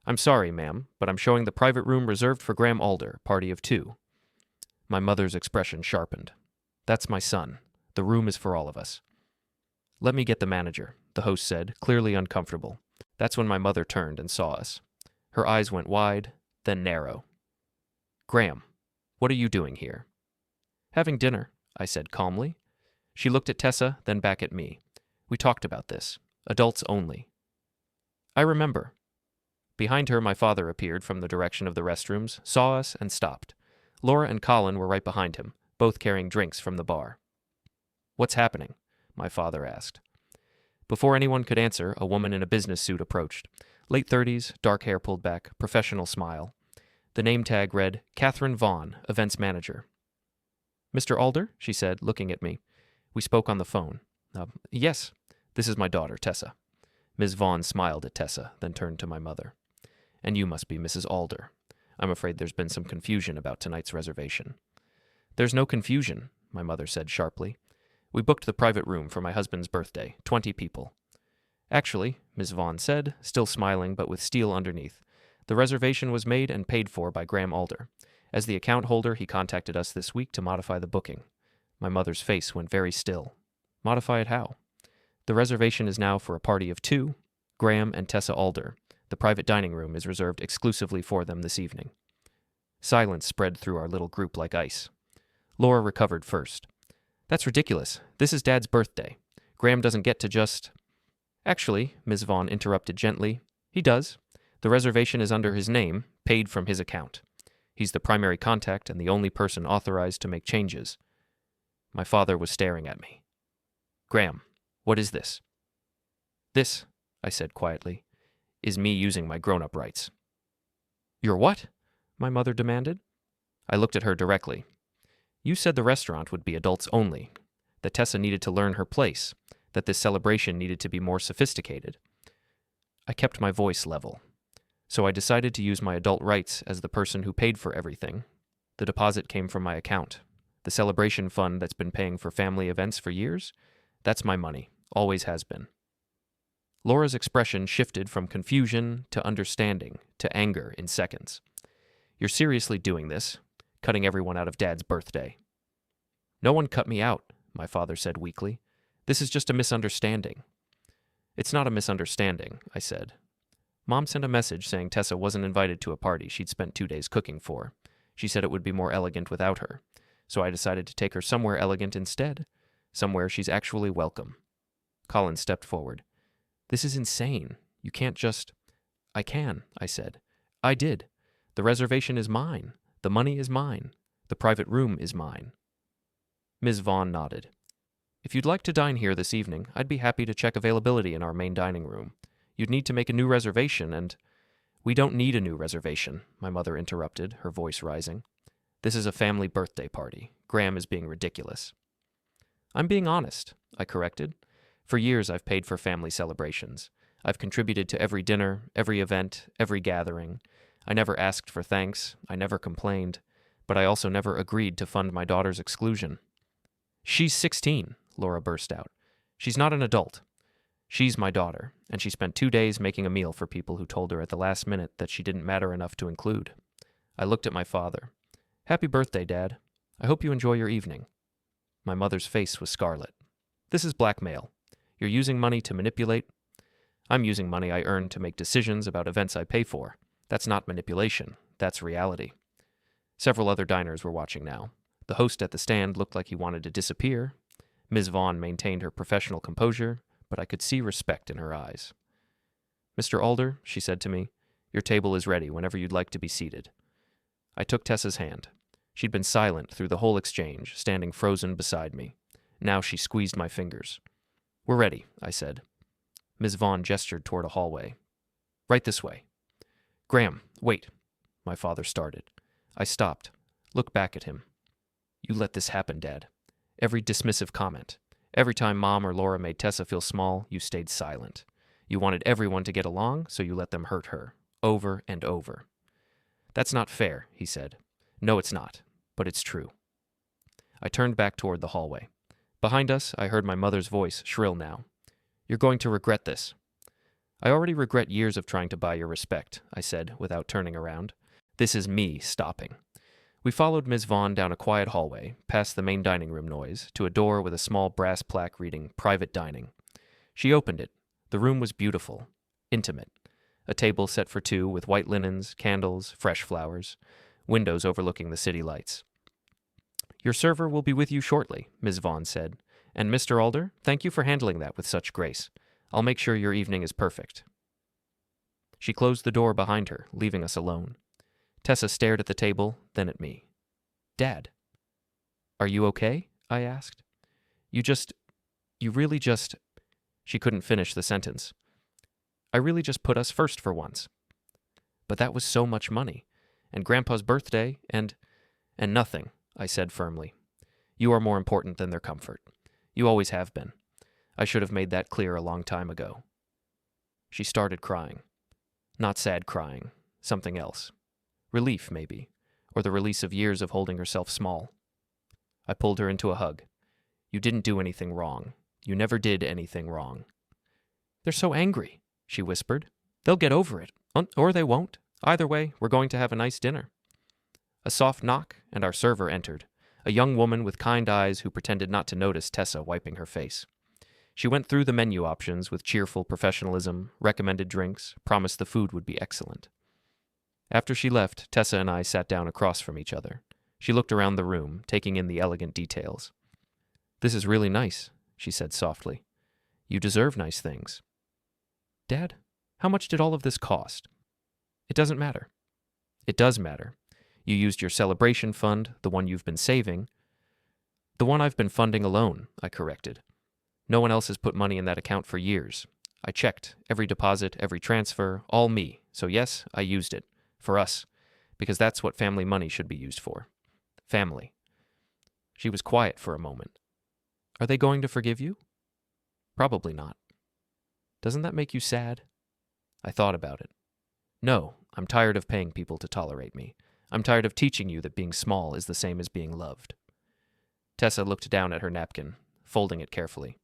I'm sorry, ma'am, but I'm showing the private room reserved for Graham Alder, party of 2. My mother's expression sharpened. That's my son. The room is for all of us. Let me get the manager, the host said, clearly uncomfortable. That's when my mother turned and saw us. Her eyes went wide, then narrow. Graham, what are you doing here? Having dinner, I said calmly. She looked at Tessa, then back at me. We talked about this. Adults only. I remember. Behind her, my father appeared from the direction of the restrooms, saw us, and stopped. Laura and Colin were right behind him, both carrying drinks from the bar. What's happening? My father asked. Before anyone could answer, a woman in a business suit approached. Late 30s, dark hair pulled back, professional smile. The name tag read, Catherine Vaughn, events manager. Mr. Alder, she said, looking at me. We spoke on the phone. Yes, this is my daughter, Tessa. Ms. Vaughn smiled at Tessa, then turned to my mother. And you must be Mrs. Alder. I'm afraid there's been some confusion about tonight's reservation. There's no confusion, my mother said sharply. We booked the private room for my husband's birthday, 20 people. Actually, Ms. Vaughn said, still smiling but with steel underneath, the reservation was made and paid for by Graham Alder. As the account holder, he contacted us this week to modify the booking. My mother's face went very still. Modify it how? The reservation is now for a party of 2, Graham and Tessa Alder. The private dining room is reserved exclusively for them this evening. Silence spread through our little group like ice. Laura recovered first. That's ridiculous. This is Dad's birthday. Graham doesn't get to just... Actually, Ms. Vaughn interrupted gently, he does. The reservation is under his name, paid from his account. He's the primary contact and the only person authorized to make changes. My father was staring at me. Graham, what is this? This, I said quietly, is me using my grown-up rights. Your what? My mother demanded. I looked at her directly. You said the restaurant would be adults only, that Tessa needed to learn her place, that this celebration needed to be more sophisticated. I kept my voice level. So I decided to use my adult rights as the person who paid for everything. The deposit came from my account. The celebration fund that's been paying for family events for years, that's my money. Always has been. Laura's expression shifted from confusion to understanding to anger in seconds. You're seriously doing this, cutting everyone out of Dad's birthday. No one cut me out, my father said weakly. This is just a misunderstanding. It's not a misunderstanding, I said. Mom sent a message saying Tessa wasn't invited to a party she'd spent 2 days cooking for. She said it would be more elegant without her, so I decided to take her somewhere elegant instead, somewhere she's actually welcome. Colin stepped forward. This is insane. You can't just... I can, I said. I did. The reservation is mine. The money is mine. The private room is mine. Ms. Vaughn nodded. If you'd like to dine here this evening, I'd be happy to check availability in our main dining room. You'd need to make a new reservation and... We don't need a new reservation, my mother interrupted, her voice rising. This is a family birthday party. Graham is being ridiculous. I'm being honest, I corrected. For years I've paid for family celebrations. I've contributed to every dinner, every event, every gathering. I never asked for thanks, I never complained, but I also never agreed to fund my daughter's exclusion. She's 16, Laura burst out. She's not an adult. She's my daughter, and she spent 2 days making a meal for people who told her at the last minute that she didn't matter enough to include. I looked at my father. Happy birthday, Dad. I hope you enjoy your evening. My mother's face was scarlet. This is blackmail. You're using money to manipulate. I'm using money I earned to make decisions about events I pay for. That's not manipulation. That's reality. Several other diners were watching now. The host at the stand looked like he wanted to disappear. Ms. Vaughn maintained her professional composure, but I could see respect in her eyes. Mr. Alder, she said to me, your table is ready whenever you'd like to be seated. I took Tessa's hand. She'd been silent through the whole exchange, standing frozen beside me. Now she squeezed my fingers. We're ready, I said. Ms. Vaughn gestured toward a hallway. Right this way. Graham, wait, my father started. I stopped, looked back at him. You let this happen, Dad. Every dismissive comment. Every time Mom or Laura made Tessa feel small, you stayed silent. You wanted everyone to get along, so you let them hurt her. Over and over. That's not fair, he said. No, it's not, but it's true. I turned back toward the hallway. Behind us, I heard my mother's voice, shrill now. You're going to regret this. I already regret years of trying to buy your respect, I said, without turning around. This is me stopping. We followed Ms. Vaughn down a quiet hallway, past the main dining room noise, to a door with a small brass plaque reading Private Dining. She opened it. The room was beautiful, intimate. A table set for two with white linens, candles, fresh flowers, windows overlooking the city lights. Your server will be with you shortly, Ms. Vaughn said. And Mr. Alder, thank you for handling that with such grace. I'll make sure your evening is perfect. She closed the door behind her, leaving us alone. Tessa stared at the table, then at me. Dad. Are you okay? I asked. You really just... She couldn't finish the sentence. I really just put us first for once. But that was so much money. And Grandpa's birthday, and nothing, I said firmly. You are more important than their comfort. You always have been. I should have made that clear a long time ago. She started crying. Not sad crying, something else. Relief, maybe, or the release of years of holding herself small. I pulled her into a hug. You didn't do anything wrong. You never did anything wrong. They're so angry, she whispered. They'll get over it, or they won't. Either way, we're going to have a nice dinner. A soft knock, and our server entered, a young woman with kind eyes who pretended not to notice Tessa wiping her face. She went through the menu options with cheerful professionalism, recommended drinks, promised the food would be excellent. After she left, Tessa and I sat down across from each other. She looked around the room, taking in the elegant details. This is really nice, she said softly. You deserve nice things. Dad, how much did all of this cost? It doesn't matter. It does matter. You used your celebration fund, the one you've been saving. The one I've been funding alone, I corrected. No one else has put money in that account for years. I checked, every deposit, every transfer, all me. So yes, I used it. For us. Because that's what family money should be used for. Family. She was quiet for a moment. Are they going to forgive you? Probably not. Doesn't that make you sad? I thought about it. No, I'm tired of paying people to tolerate me. I'm tired of teaching you that being small is the same as being loved. Tessa looked down at her napkin, folding it carefully.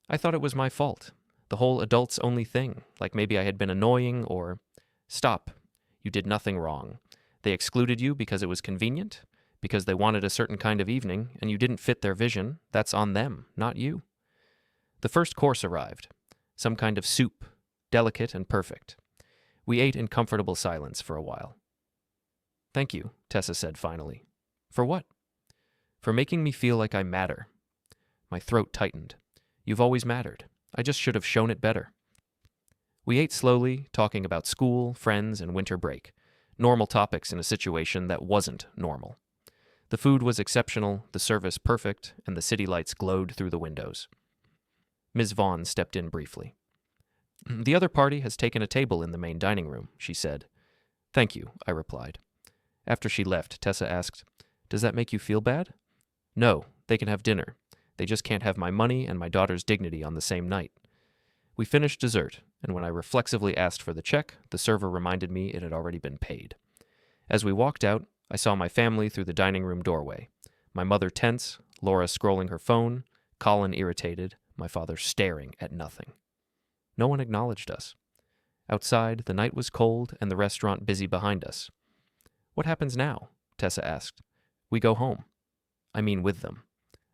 I thought it was my fault. The whole adults only thing, like maybe I had been annoying or... Stop. You did nothing wrong. They excluded you because it was convenient, because they wanted a certain kind of evening, and you didn't fit their vision. That's on them, not you. The first course arrived. Some kind of soup, delicate and perfect. We ate in comfortable silence for a while. Thank you, Tessa said finally. For what? For making me feel like I matter. My throat tightened. You've always mattered. I just should have shown it better. We ate slowly, talking about school, friends, and winter break. Normal topics in a situation that wasn't normal. The food was exceptional, the service perfect, and the city lights glowed through the windows. Ms. Vaughn stepped in briefly. The other party has taken a table in the main dining room, she said. Thank you, I replied. After she left, Tessa asked, Does that make you feel bad? No, they can have dinner. They just can't have my money and my daughter's dignity on the same night. We finished dessert, and when I reflexively asked for the check, the server reminded me it had already been paid. As we walked out, I saw my family through the dining room doorway. My mother tense, Laura scrolling her phone, Colin irritated, my father staring at nothing. No one acknowledged us. Outside, the night was cold and the restaurant busy behind us. What happens now? Tessa asked. We go home. I mean with them.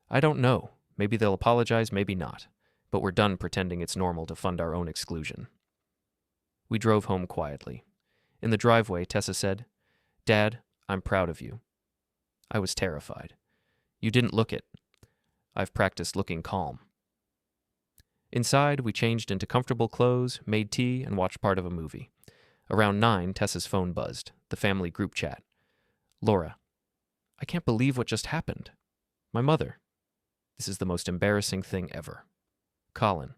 I don't know. Maybe they'll apologize, maybe not. But we're done pretending it's normal to fund our own exclusion. We drove home quietly. In the driveway, Tessa said, Dad, I'm proud of you. I was terrified. You didn't look it. I've practiced looking calm. Inside, we changed into comfortable clothes, made tea, and watched part of a movie. Around 9, Tessa's phone buzzed, the family group chat. Laura, I can't believe what just happened. My mother. This is the most embarrassing thing ever. Colin.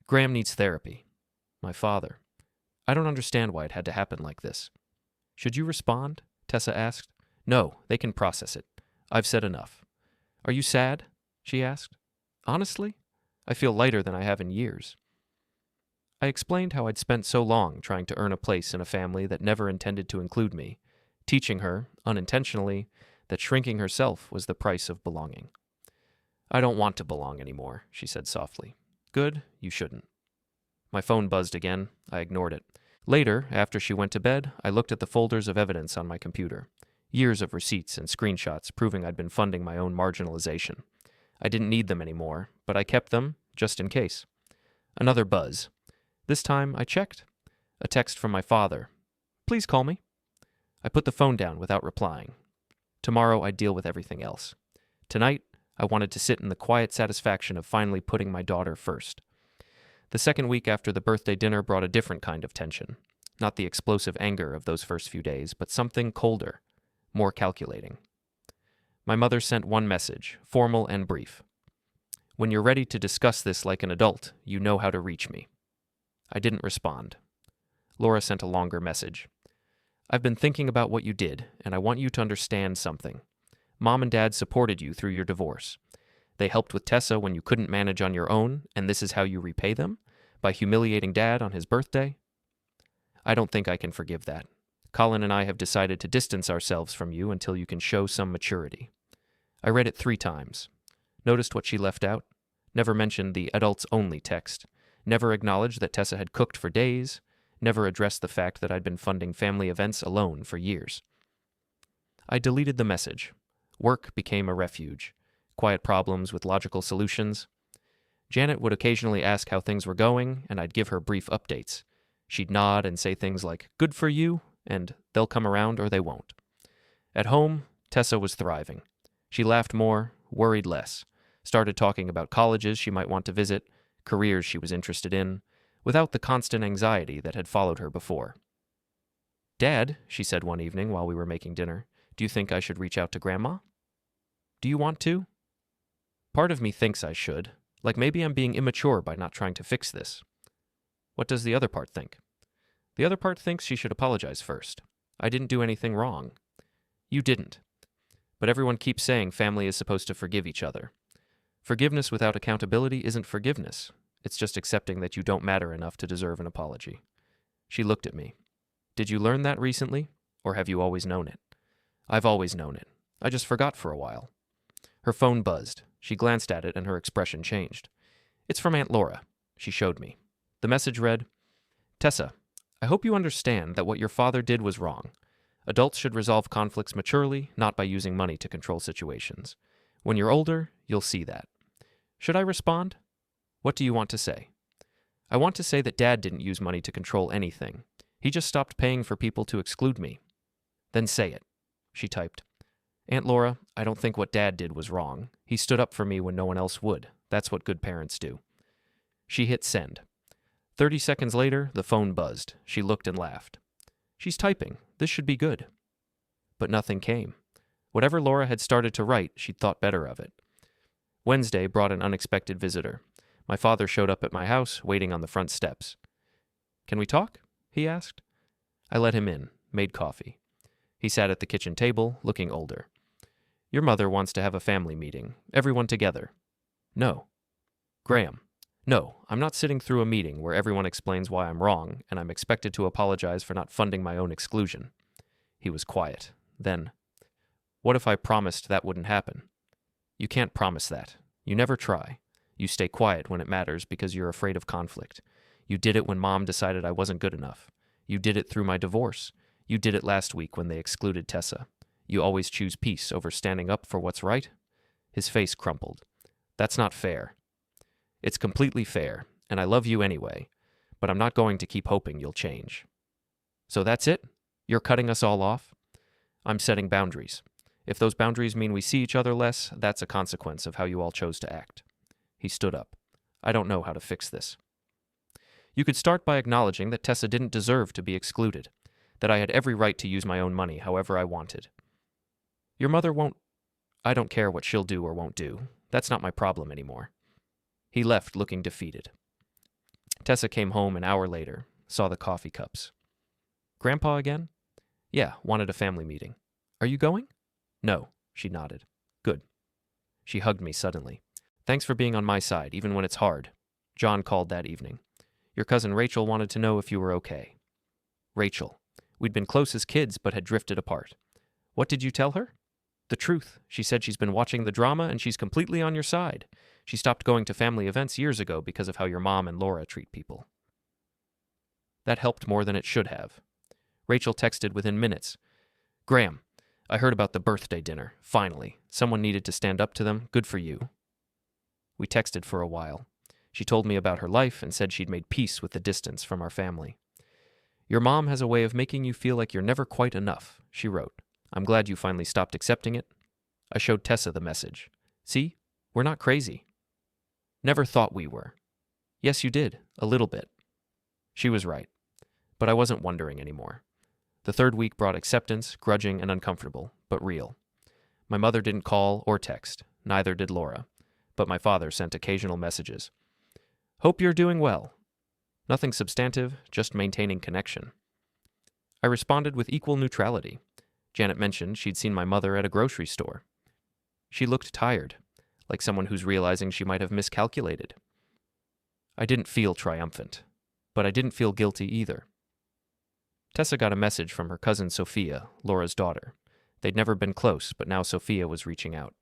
Graham needs therapy. My father. I don't understand why it had to happen like this. Should you respond? Tessa asked. No, they can process it. I've said enough. Are you sad? She asked. Honestly? I feel lighter than I have in years. I explained how I'd spent so long trying to earn a place in a family that never intended to include me, teaching her, unintentionally, that shrinking herself was the price of belonging. I don't want to belong anymore, she said softly. Good, you shouldn't. My phone buzzed again. I ignored it. Later, after she went to bed, I looked at the folders of evidence on my computer. Years of receipts and screenshots proving I'd been funding my own marginalization. I didn't need them anymore, but I kept them, just in case. Another buzz. This time, I checked. A text from my father. Please call me. I put the phone down without replying. Tomorrow, I'd deal with everything else. Tonight, I wanted to sit in the quiet satisfaction of finally putting my daughter first. The second week after the birthday dinner brought a different kind of tension. Not the explosive anger of those first few days, but something colder, more calculating. My mother sent one message, formal and brief. When you're ready to discuss this like an adult, you know how to reach me. I didn't respond. Laura sent a longer message. I've been thinking about what you did, and I want you to understand something. Mom and Dad supported you through your divorce. They helped with Tessa when you couldn't manage on your own, and this is how you repay them? By humiliating Dad on his birthday? I don't think I can forgive that. Colin and I have decided to distance ourselves from you until you can show some maturity. I read it 3 times. Noticed what she left out? Never mentioned the adults-only text. Never acknowledged that Tessa had cooked for days. Never addressed the fact that I'd been funding family events alone for years. I deleted the message. Work became a refuge. Quiet problems with logical solutions. Janet would occasionally ask how things were going, and I'd give her brief updates. She'd nod and say things like, good for you, and they'll come around or they won't. At home, Tessa was thriving. She laughed more, worried less, started talking about colleges she might want to visit, careers she was interested in, without the constant anxiety that had followed her before. Dad, she said one evening while we were making dinner, do you think I should reach out to Grandma? Do you want to? Part of me thinks I should, like maybe I'm being immature by not trying to fix this. What does the other part think? The other part thinks she should apologize first. I didn't do anything wrong. You didn't. But everyone keeps saying family is supposed to forgive each other. Forgiveness without accountability isn't forgiveness. It's just accepting that you don't matter enough to deserve an apology. She looked at me. Did you learn that recently, or have you always known it? I've always known it. I just forgot for a while. Her phone buzzed. She glanced at it and her expression changed. It's from Aunt Laura. She showed me. The message read, Tessa, I hope you understand that what your father did was wrong. Adults should resolve conflicts maturely, not by using money to control situations. When you're older, you'll see that. Should I respond? What do you want to say? I want to say that Dad didn't use money to control anything. He just stopped paying for people to exclude me. Then say it, she typed. Aunt Laura, I don't think what Dad did was wrong. He stood up for me when no one else would. That's what good parents do. She hit send. 30 seconds later, the phone buzzed. She looked and laughed. She's typing. This should be good. But nothing came. Whatever Laura had started to write, she'd thought better of it. Wednesday brought an unexpected visitor. My father showed up at my house, waiting on the front steps. Can we talk? He asked. I let him in, made coffee. He sat at the kitchen table, looking older. Your mother wants to have a family meeting, everyone together. No. Graham. No, I'm not sitting through a meeting where everyone explains why I'm wrong, and I'm expected to apologize for not funding my own exclusion. He was quiet. Then, what if I promised that wouldn't happen? You can't promise that. You never try. You stay quiet when it matters because you're afraid of conflict. You did it when Mom decided I wasn't good enough. You did it through my divorce. You did it last week when they excluded Tessa. You always choose peace over standing up for what's right? His face crumpled. That's not fair. It's completely fair, and I love you anyway, but I'm not going to keep hoping you'll change. So that's it? You're cutting us all off? I'm setting boundaries. If those boundaries mean we see each other less, that's a consequence of how you all chose to act. He stood up. I don't know how to fix this. You could start by acknowledging that Tessa didn't deserve to be excluded, that I had every right to use my own money however I wanted. Your mother won't... I don't care what she'll do or won't do. That's not my problem anymore. He left looking defeated. Tessa came home an hour later, saw the coffee cups. Grandpa again? Yeah, wanted a family meeting. Are you going? No, she nodded. Good. She hugged me suddenly. Thanks for being on my side, even when it's hard. John called that evening. Your cousin Rachel wanted to know if you were okay. Rachel. We'd been close as kids, but had drifted apart. What did you tell her? The truth. She said she's been watching the drama and she's completely on your side. She stopped going to family events years ago because of how your mom and Laura treat people. That helped more than it should have. Rachel texted within minutes. Graham, I heard about the birthday dinner. Finally. Someone needed to stand up to them. Good for you. We texted for a while. She told me about her life and said she'd made peace with the distance from our family. Your mom has a way of making you feel like you're never quite enough, she wrote. I'm glad you finally stopped accepting it. I showed Tessa the message. See? We're not crazy. Never thought we were. Yes, you did. A little bit. She was right. But I wasn't wondering anymore. The third week brought acceptance, grudging and uncomfortable, but real. My mother didn't call or text. Neither did Laura. But my father sent occasional messages. Hope you're doing well. Nothing substantive, just maintaining connection. I responded with equal neutrality. Janet mentioned she'd seen my mother at a grocery store. She looked tired, like someone who's realizing she might have miscalculated. I didn't feel triumphant, but I didn't feel guilty either. Tessa got a message from her cousin Sophia, Laura's daughter. They'd never been close, but now Sophia was reaching out.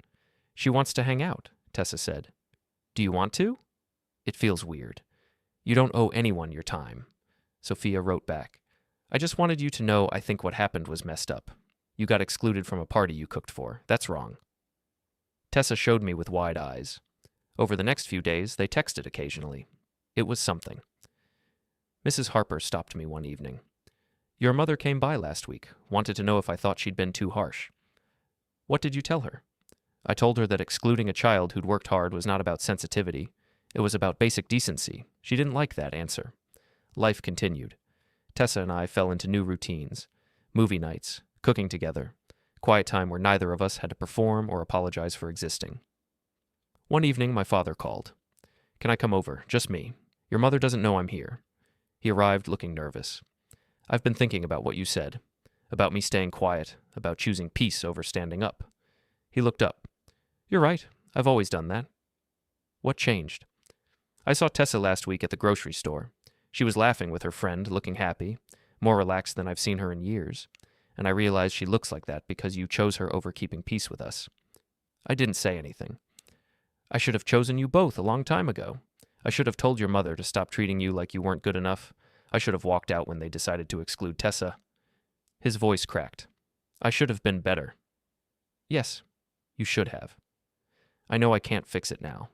She wants to hang out, Tessa said. Do you want to? It feels weird. You don't owe anyone your time. Sophia wrote back. I just wanted you to know I think what happened was messed up. You got excluded from a party you cooked for. That's wrong. Tessa showed me with wide eyes. Over the next few days, they texted occasionally. It was something. Mrs. Harper stopped me one evening. Your mother came by last week, wanted to know if I thought she'd been too harsh. What did you tell her? I told her that excluding a child who'd worked hard was not about sensitivity. It was about basic decency. She didn't like that answer. Life continued. Tessa and I fell into new routines. Movie nights, cooking together, quiet time where neither of us had to perform or apologize for existing. One evening, my father called. Can I come over? Just me. Your mother doesn't know I'm here. He arrived looking nervous. I've been thinking about what you said, about me staying quiet, about choosing peace over standing up. He looked up. You're right. I've always done that. What changed? I saw Tessa last week at the grocery store. She was laughing with her friend, looking happy, more relaxed than I've seen her in years, and I realized she looks like that because you chose her over keeping peace with us. I didn't say anything. I should have chosen you both a long time ago. I should have told your mother to stop treating you like you weren't good enough. I should have walked out when they decided to exclude Tessa. His voice cracked. I should have been better. Yes, you should have. I know I can't fix it now,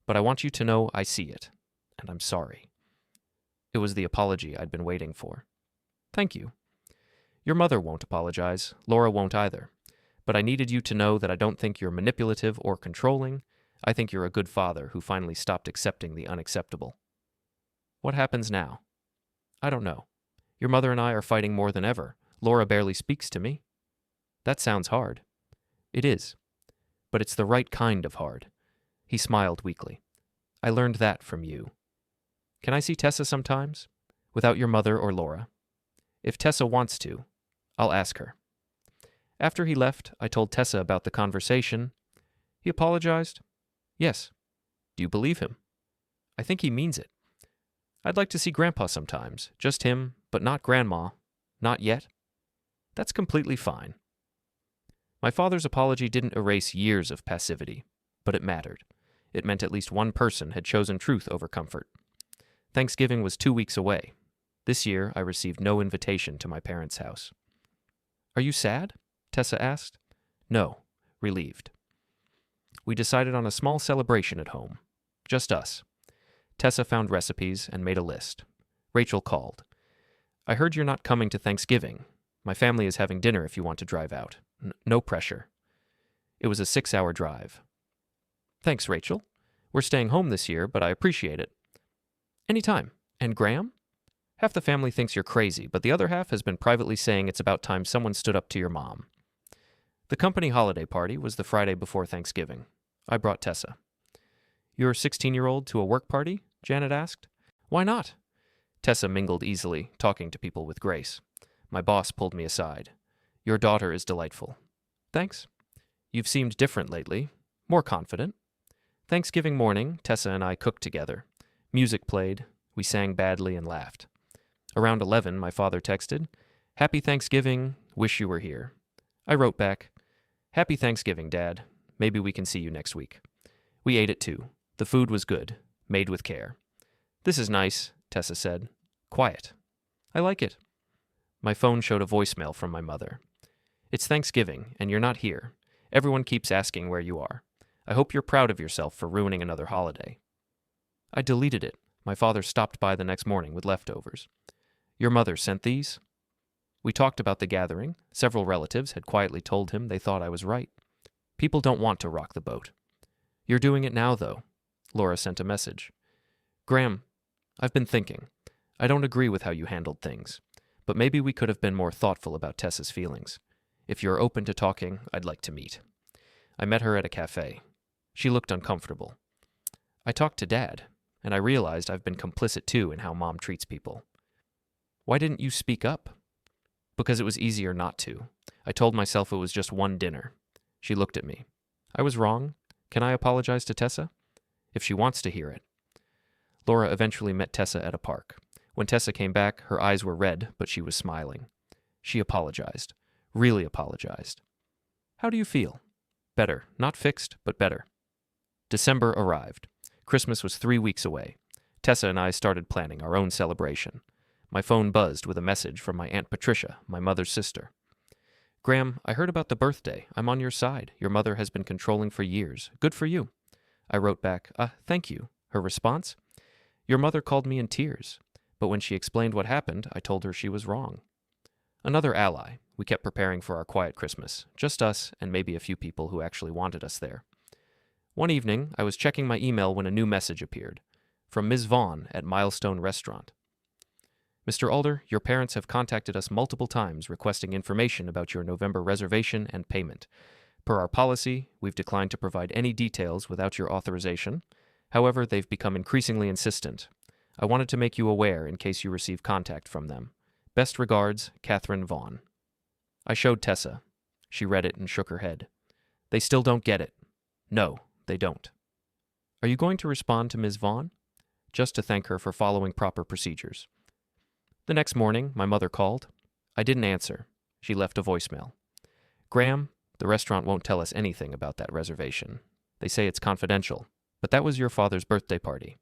but I want you to know I see it, and I'm sorry. It was the apology I'd been waiting for. Thank you. Your mother won't apologize, Laura won't either, but I needed you to know that I don't think you're manipulative or controlling. I think you're a good father who finally stopped accepting the unacceptable. What happens now? I don't know. Your mother and I are fighting more than ever. Laura barely speaks to me. That sounds hard. It is. But it's the right kind of hard. He smiled weakly. I learned that from you. Can I see Tessa sometimes? Without your mother or Laura? If Tessa wants to, I'll ask her. After he left, I told Tessa about the conversation. He apologized? Yes. Do you believe him? I think he means it. I'd like to see Grandpa sometimes, just him, but not Grandma. Not yet. That's completely fine. My father's apology didn't erase years of passivity, but it mattered. It meant at least one person had chosen truth over comfort. Thanksgiving was 2 weeks away. This year, I received no invitation to my parents' house. Are you sad? Tessa asked. No, relieved. We decided on a small celebration at home. Just us. Tessa found recipes and made a list. Rachel called. I heard you're not coming to Thanksgiving. My family is having dinner if you want to drive out. No pressure. It was a 6-hour drive. Thanks, Rachel. We're staying home this year, but I appreciate it. Anytime. And Graham? Half the family thinks you're crazy, but the other half has been privately saying it's about time someone stood up to your mom. The company holiday party was the Friday before Thanksgiving. I brought Tessa. Your 16-year-old to a work party? Janet asked. Why not? Tessa mingled easily, talking to people with grace. My boss pulled me aside. Your daughter is delightful. Thanks. You've seemed different lately. More confident. Thanksgiving morning, Tessa and I cooked together. Music played. We sang badly and laughed. Around 11, my father texted, Happy Thanksgiving. Wish you were here. I wrote back, Happy Thanksgiving, Dad. Maybe we can see you next week. We ate it too. The food was good, made with care. This is nice, Tessa said. Quiet. I like it. My phone showed a voicemail from my mother. It's Thanksgiving, and you're not here. Everyone keeps asking where you are. I hope you're proud of yourself for ruining another holiday. I deleted it. My father stopped by the next morning with leftovers. Your mother sent these? We talked about the gathering. Several relatives had quietly told him they thought I was right. People don't want to rock the boat. You're doing it now, though. Laura sent a message. Graham, I've been thinking. I don't agree with how you handled things, but maybe we could have been more thoughtful about Tessa's feelings. If you're open to talking, I'd like to meet. I met her at a cafe. She looked uncomfortable. I talked to Dad, and I realized I've been complicit too in how Mom treats people. Why didn't you speak up? Because it was easier not to. I told myself it was just one dinner. She looked at me. I was wrong. Can I apologize to Tessa? If she wants to hear it. Laura eventually met Tessa at a park. When Tessa came back, her eyes were red, but she was smiling. She apologized. Really apologized. How do you feel? Better. Not fixed, but better. December arrived. Christmas was 3 weeks away. Tessa and I started planning our own celebration. My phone buzzed with a message from my Aunt Patricia, my mother's sister. Graham, I heard about the birthday. I'm on your side. Your mother has been controlling for years. Good for you. I wrote back, thank you. Her response? Your mother called me in tears. But when she explained what happened, I told her she was wrong. Another ally. We kept preparing for our quiet Christmas. Just us and maybe a few people who actually wanted us there. One evening, I was checking my email when a new message appeared. From Ms. Vaughn at Milestone Restaurant. Mr. Alder, your parents have contacted us multiple times requesting information about your November reservation and payment. Per our policy, we've declined to provide any details without your authorization. However, they've become increasingly insistent. I wanted to make you aware in case you receive contact from them. Best regards, Catherine Vaughn. I showed Tessa. She read it and shook her head. They still don't get it. No, they don't. Are you going to respond to Ms. Vaughn? Just to thank her for following proper procedures. The next morning, my mother called. I didn't answer. She left a voicemail. Graham, the restaurant won't tell us anything about that reservation. They say it's confidential, but that was your father's birthday party.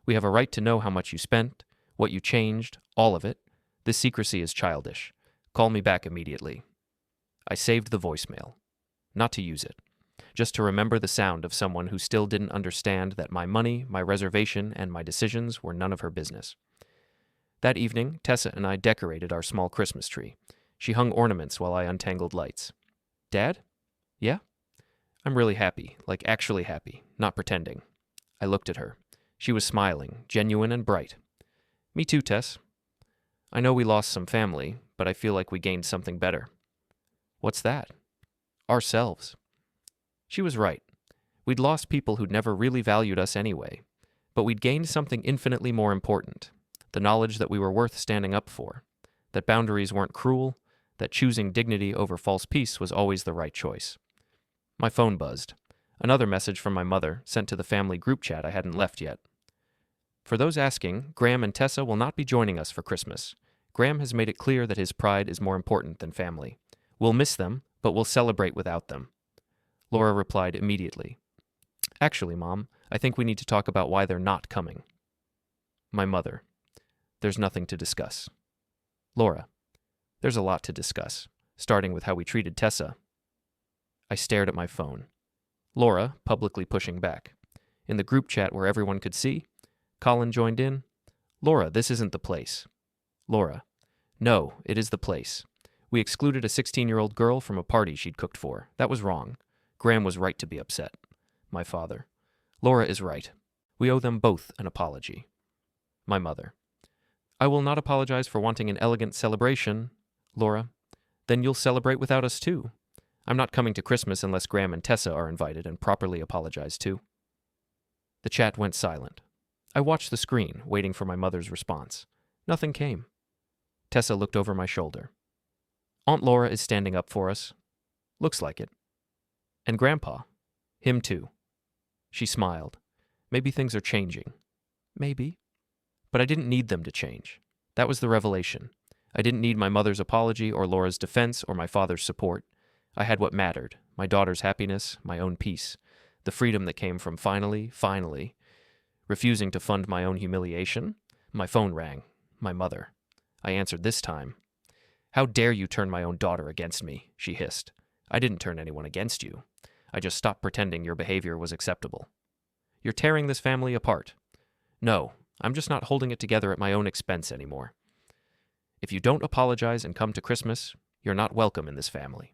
We have a right to know how much you spent, what you changed, all of it. This secrecy is childish. Call me back immediately. I saved the voicemail. Not to use it. Just to remember the sound of someone who still didn't understand that my money, my reservation, and my decisions were none of her business. That evening, Tessa and I decorated our small Christmas tree. She hung ornaments while I untangled lights. Dad? Yeah? I'm really happy, like actually happy, not pretending. I looked at her. She was smiling, genuine and bright. Me too, Tess. I know we lost some family, but I feel like we gained something better. What's that? Ourselves. She was right. We'd lost people who'd never really valued us anyway, but we'd gained something infinitely more important, the knowledge that we were worth standing up for, that boundaries weren't cruel, that choosing dignity over false peace was always the right choice. My phone buzzed. Another message from my mother, sent to the family group chat I hadn't left yet. For those asking, Graham and Tessa will not be joining us for Christmas. Graham has made it clear that his pride is more important than family. We'll miss them, but we'll celebrate without them. Laura replied immediately. Actually, Mom, I think we need to talk about why they're not coming. My mother. There's nothing to discuss. Laura. There's a lot to discuss, starting with how we treated Tessa. I stared at my phone. Laura, publicly pushing back. In the group chat where everyone could see, Colin joined in. Laura, this isn't the place. Laura. No, it is the place. We excluded a 16-year-old girl from a party she'd cooked for. That was wrong. Graham was right to be upset. My father. Laura is right. We owe them both an apology. My mother. I will not apologize for wanting an elegant celebration. Laura. Then you'll celebrate without us too. I'm not coming to Christmas unless Graham and Tessa are invited and properly apologized to. The chat went silent. I watched the screen, waiting for my mother's response. Nothing came. Tessa looked over my shoulder. Aunt Laura is standing up for us. Looks like it. And Grandpa. Him too. She smiled. Maybe things are changing. Maybe. But I didn't need them to change. That was the revelation. I didn't need my mother's apology or Laura's defense or my father's support. I had what mattered, my daughter's happiness, my own peace, the freedom that came from finally, refusing to fund my own humiliation. My phone rang. My mother. I answered this time. How dare you turn my own daughter against me, she hissed. I didn't turn anyone against you. I just stopped pretending your behavior was acceptable. You're tearing this family apart. No, I'm just not holding it together at my own expense anymore. If you don't apologize and come to Christmas, you're not welcome in this family.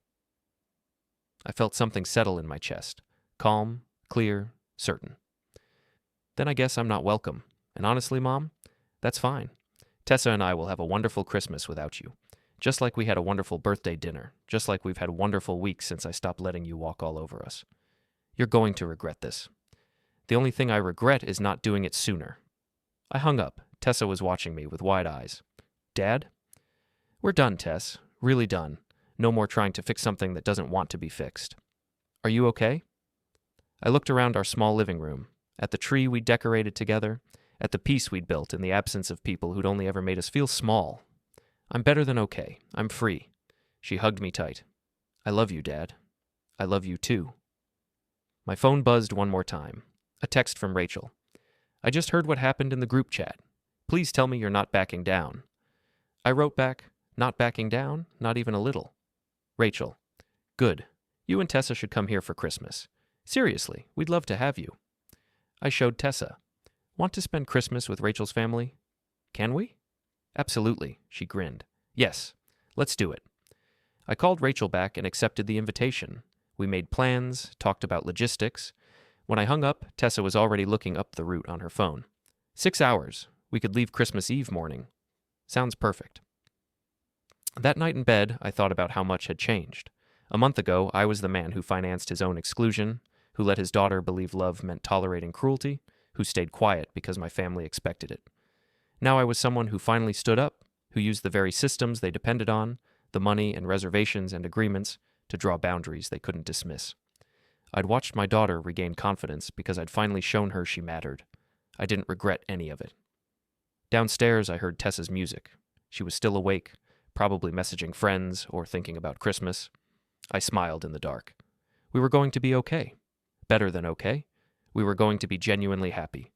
I felt something settle in my chest. Calm, clear, certain. Then I guess I'm not welcome. And honestly, Mom, that's fine. Tessa and I will have a wonderful Christmas without you. Just like we had a wonderful birthday dinner. Just like we've had wonderful weeks since I stopped letting you walk all over us. You're going to regret this. The only thing I regret is not doing it sooner. I hung up. Tessa was watching me with wide eyes. Dad? We're done, Tess. Really done. No more trying to fix something that doesn't want to be fixed. Are you okay? I looked around our small living room, at the tree we'd decorated together, at the peace we'd built in the absence of people who'd only ever made us feel small. I'm better than okay. I'm free. She hugged me tight. I love you, Dad. I love you too. My phone buzzed one more time. A text from Rachel. I just heard what happened in the group chat. Please tell me you're not backing down. I wrote back, not backing down, not even a little. Rachel. Good. You and Tessa should come here for Christmas. Seriously, we'd love to have you. I showed Tessa. Want to spend Christmas with Rachel's family? Can we? Absolutely, she grinned. Yes, let's do it. I called Rachel back and accepted the invitation. We made plans, talked about logistics. When I hung up, Tessa was already looking up the route on her phone. 6 hours. We could leave Christmas Eve morning. Sounds perfect. That night in bed, I thought about how much had changed. A month ago, I was the man who financed his own exclusion, who let his daughter believe love meant tolerating cruelty, who stayed quiet because my family expected it. Now I was someone who finally stood up, who used the very systems they depended on, the money and reservations and agreements, to draw boundaries they couldn't dismiss. I'd watched my daughter regain confidence because I'd finally shown her she mattered. I didn't regret any of it. Downstairs, I heard Tessa's music. She was still awake, probably messaging friends or thinking about Christmas. I smiled in the dark. We were going to be okay. Better than okay. We were going to be genuinely happy.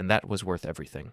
and that was worth everything.